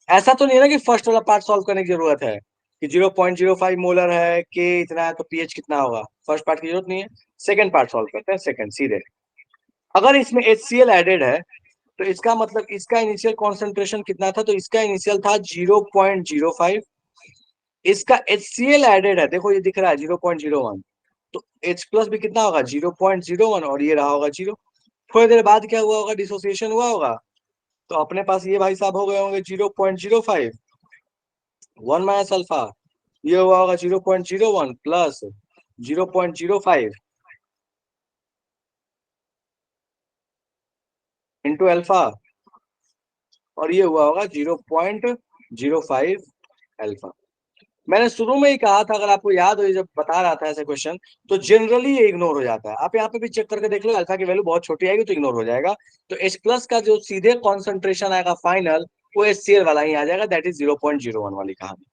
ऐसा तो नहीं है ना कि फर्स्ट वाला पार्ट सॉल्व करने की जरूरत है कि 0.05 मोलर है, के इतना है तो पीएच कितना होगा। फर्स्ट पार्ट की जरूरत नहीं है, सेकंड पार्ट सॉल्व करते हैं। सेकंड सीधे, अगर इसमें HCl एडेड है तो इसका मतलब इसका इनिशियल कॉन्सेंट्रेशन कितना था, तो इसका इनिशियल था 0.05। इसका HCl एडेड है, देखो ये दिख रहा है 0.01, तो H प्लस भी कितना होगा 0.01, और ये रहा होगा 0। थोड़ी देर बाद क्या हुआ होगा, डिसोसिएशन हुआ होगा, तो अपने पास ये भाई साहब हो गए होंगे 0.05, 1 माइनस अल्फा। ये हुआ होगा 0.01 प्लस 0.05 इंटू अल्फा, और ये हुआ होगा 0.05 अल्फा। मैंने शुरू में ही कहा था, अगर आपको याद हो जब बता रहा था ऐसे क्वेश्चन, तो जनरली ये इग्नोर हो जाता है। आप यहाँ पे भी चेक करके देख लो, अल्फा की वैल्यू बहुत छोटी आएगी तो इग्नोर हो जाएगा। तो H प्लस का जो सीधे कॉन्सेंट्रेशन आएगा फाइनल, वो HCl वाला ही आ जाएगा, दैट इज 0.01 वाली कहानी।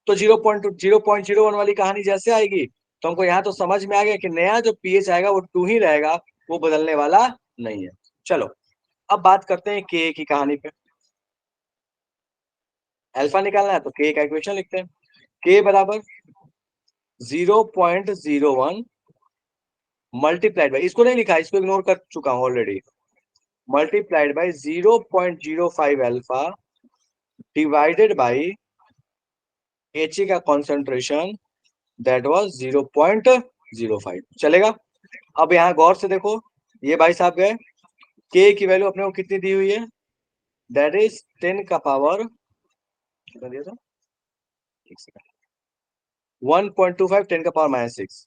तो 0.01 वाली कहानी जैसे आएगी, तो हमको यहाँ तो समझ में आ गया कि नया जो पीएच आएगा वो 2 ही रहेगा, वो बदलने वाला नहीं है। चलो अब बात करते हैं के की कहानी पे। अल्फा निकालना है तो के का इक्वेशन लिखते हैं। के बराबर 0.01 मल्टीप्लाइड बाई, इसको नहीं लिखा, इसको इग्नोर कर चुका हूं already, multiplied by 0.05 alpha divided by H का कॉन्सेंट्रेशन, दैट वाज 0.05। चलेगा। अब यहाँ गौर से देखो, ये भाई साहब गए, के की वैल्यू अपने को कितनी दी हुई है, दैट इज 10 का पावर कितना दिया था, 1.25 10 का पावर -6।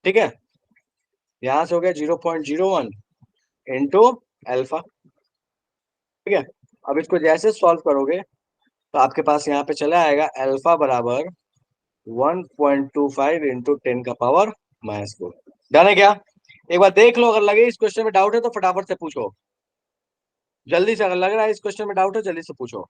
ठीक है, यहां से हो गया 0.01 इंटू अल्फा। ठीक है, अब इसको जैसे सॉल्व करोगे तो आपके पास यहाँ पे चला आएगा अल्फा बराबर 1.25 इंटू 10 का पावर -4। डन है क्या? एक बार देख लो, अगर लगे इस क्वेश्चन में डाउट है तो फटाफट से पूछो, जल्दी से। अगर लग रहा है इस क्वेश्चन में डाउट है, जल्दी से पूछो।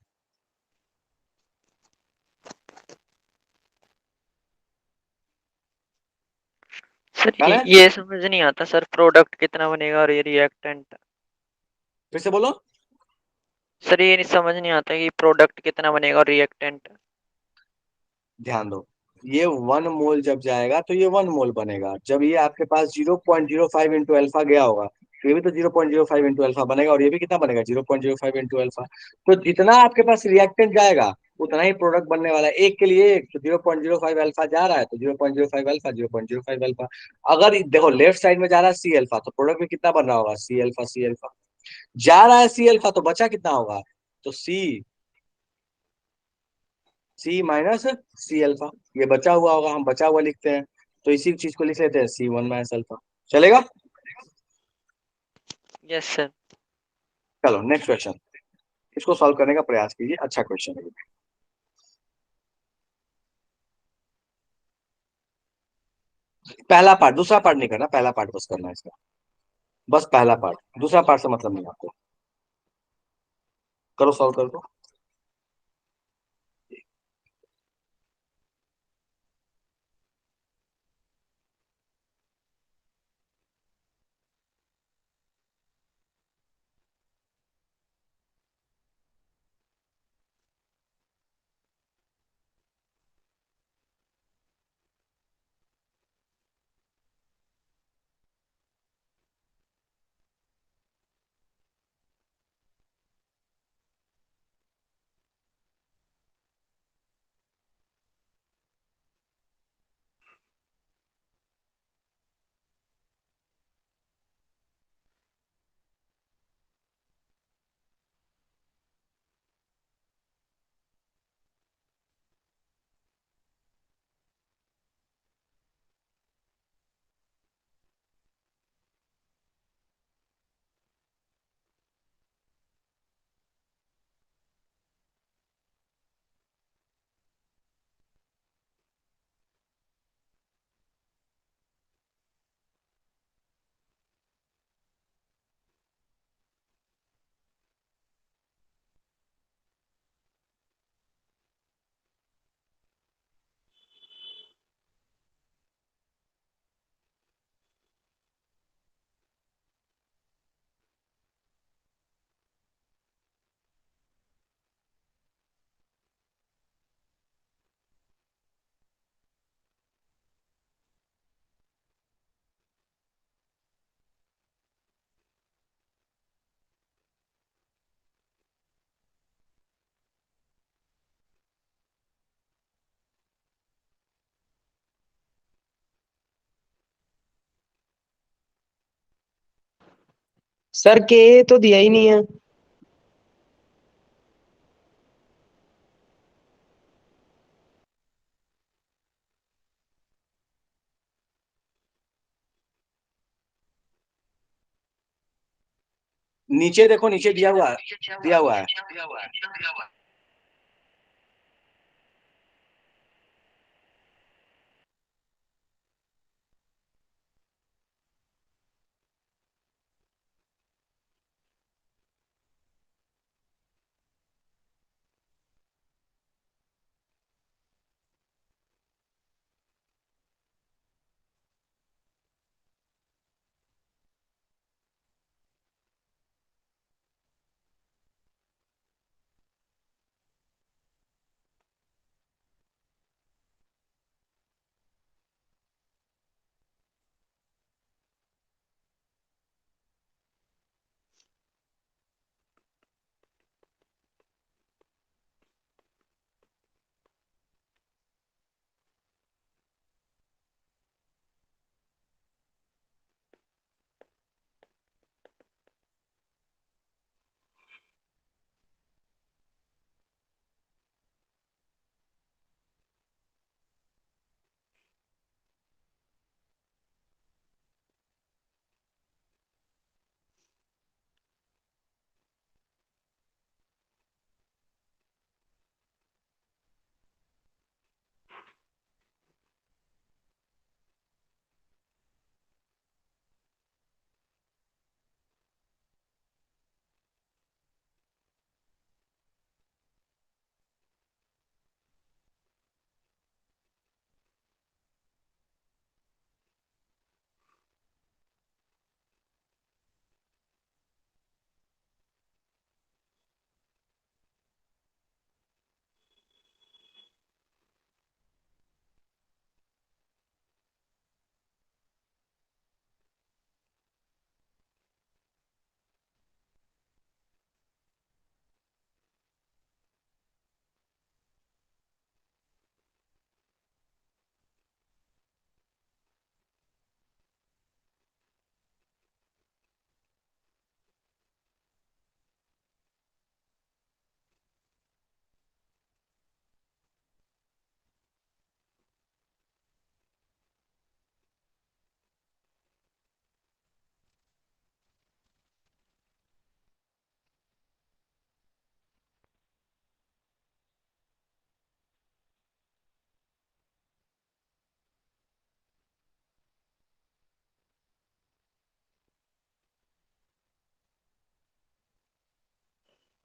सर डन है? ये समझ नहीं आता सर, प्रोडक्ट कितना बनेगा और ये रिएक्टेंट। फिर से बोलो। सर ये नहीं समझ नहीं आता कि प्रोडक्ट कितना बनेगा और रिएक्टेंट। ध्यान दो, ये 1 मोल जब जाएगा तो ये 1 मोल बनेगा। जब ये आपके पास 0.05 इंटू अल्फा गया होगा, तो ये भी तो 0.05 इंटू अल्फा बनेगा, और ये भी कितना बनेगा 0.05 इंटू अल्फा। तो जितना आपके पास रिएक्टेंट जाएगा उतना ही प्रोडक्ट बनने वाला है। एक के लिए एक, तो 0.05 अल्फा जा रहा है तो 0.05 अल्फा, 0.05 अल्फा। अगर देखो लेफ्ट साइड में जा रहा है सी अल्फा, तो प्रोडक्ट में कितना बन रहा होगा, सी अल्फा सी अल्फा। जा रहा है सी अल्फा, तो बचा कितना होगा, तो सी माइनस सी अल्फा। ये बचा हुआ होगा, हम बचा हुआ लिखते हैं, तो इसी चीज को लिख लेते हैं C1 माइनस अल्फा। चलेगा। Yes sir. चलो नेक्स्ट क्वेश्चन, इसको सॉल्व करने का प्रयास कीजिए, अच्छा क्वेश्चन है ये। पहला पार्ट, दूसरा पार्ट नहीं करना, पहला पार्ट बस करना है इसका, बस पहला पार्ट, दूसरा पार्ट से मतलब नहीं आपको। करो, सॉल्व कर दो। सर के तो दिया ही नहीं है। नीचे देखो, नीचे दिया हुआ है, दिया हुआ है।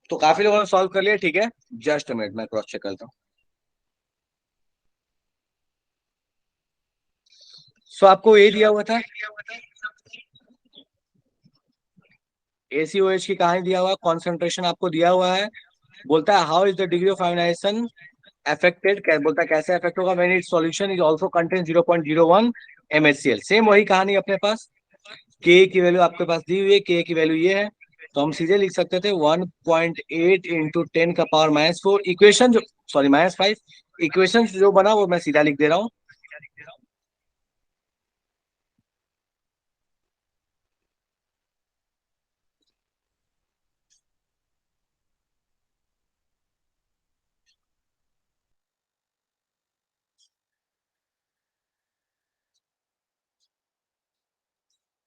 तो काफी लोगों ने सॉल्व कर लिया, ठीक है। जस्ट मिनट, मैं क्रॉस चेक करता हूँ। सो आपको ये दिया हुआ था, ACOH की कहानी दिया हुआ, कॉन्सेंट्रेशन आपको दिया हुआ है। बोलता है how is the degree of ionisation affected, बोलता है कैसे अफेक्ट होगा when its solution is also contain 0.01 MHCl। Same वही कहानी अपने पास। के की वैल्यू आपके पास दी हुई है, के की वैल्यू ये है, तो हम सीधे लिख सकते थे 1.8 इंटू 10⁻⁴ इक्वेशन जो, सॉरी -5, इक्वेशन जो बना वो मैं सीधा लिख दे रहा हूँ।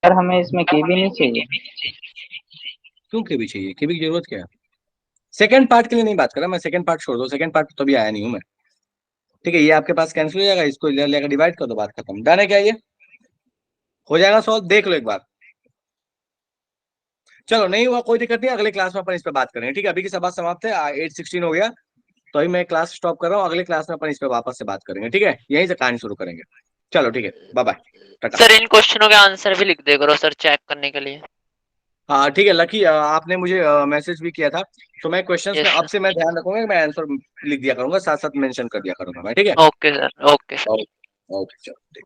सर हमें इसमें के भी नहीं चाहिए। क्यों के भी चाहिए, के भी की जरूरत क्या है? सेकंड पार्ट के लिए नहीं बात कर रहा मैं, सेकंड पार्ट छोड़ दो, सेकंड पार्ट तो भी आया नहीं हूं मैं। ठीक है, ये आपके पास कैंसिल हो जाएगा, इसको लेकर डिवाइड कर दो, बात खत्म। डन है क्या ये? हो जाएगा सॉल्व, देख लो एक बार। चलो नहीं हुआ कोई दिक्कत नहीं, अगले क्लास में अपन इस पे बात करेंगे। ठीक है, अभी की सभा समाप्त है, 8:16 हो गया, तो अभी मैं क्लास स्टॉप कर रहा हूँ। अगले क्लास में अपन इस पे वापस से बात करेंगे, ठीक है, यहीं से कहानी शुरू करेंगे। चलो ठीक है, बाय बाय, टाटा। सर इन क्वेश्चनों के आंसर भी लिख दे करो सर, चेक करने के लिए। हाँ ठीक है लकी, आपने मुझे मैसेज भी किया था, तो मैं क्वेश्चंस में यस अब से मैं ध्यान रखूंगा कि मैं आंसर लिख दिया करूंगा, साथ साथ मेंशन कर दिया करूंगा मैं, ठीक है। Sir, okay sir, okay sir. Okay, okay चलो ठीक।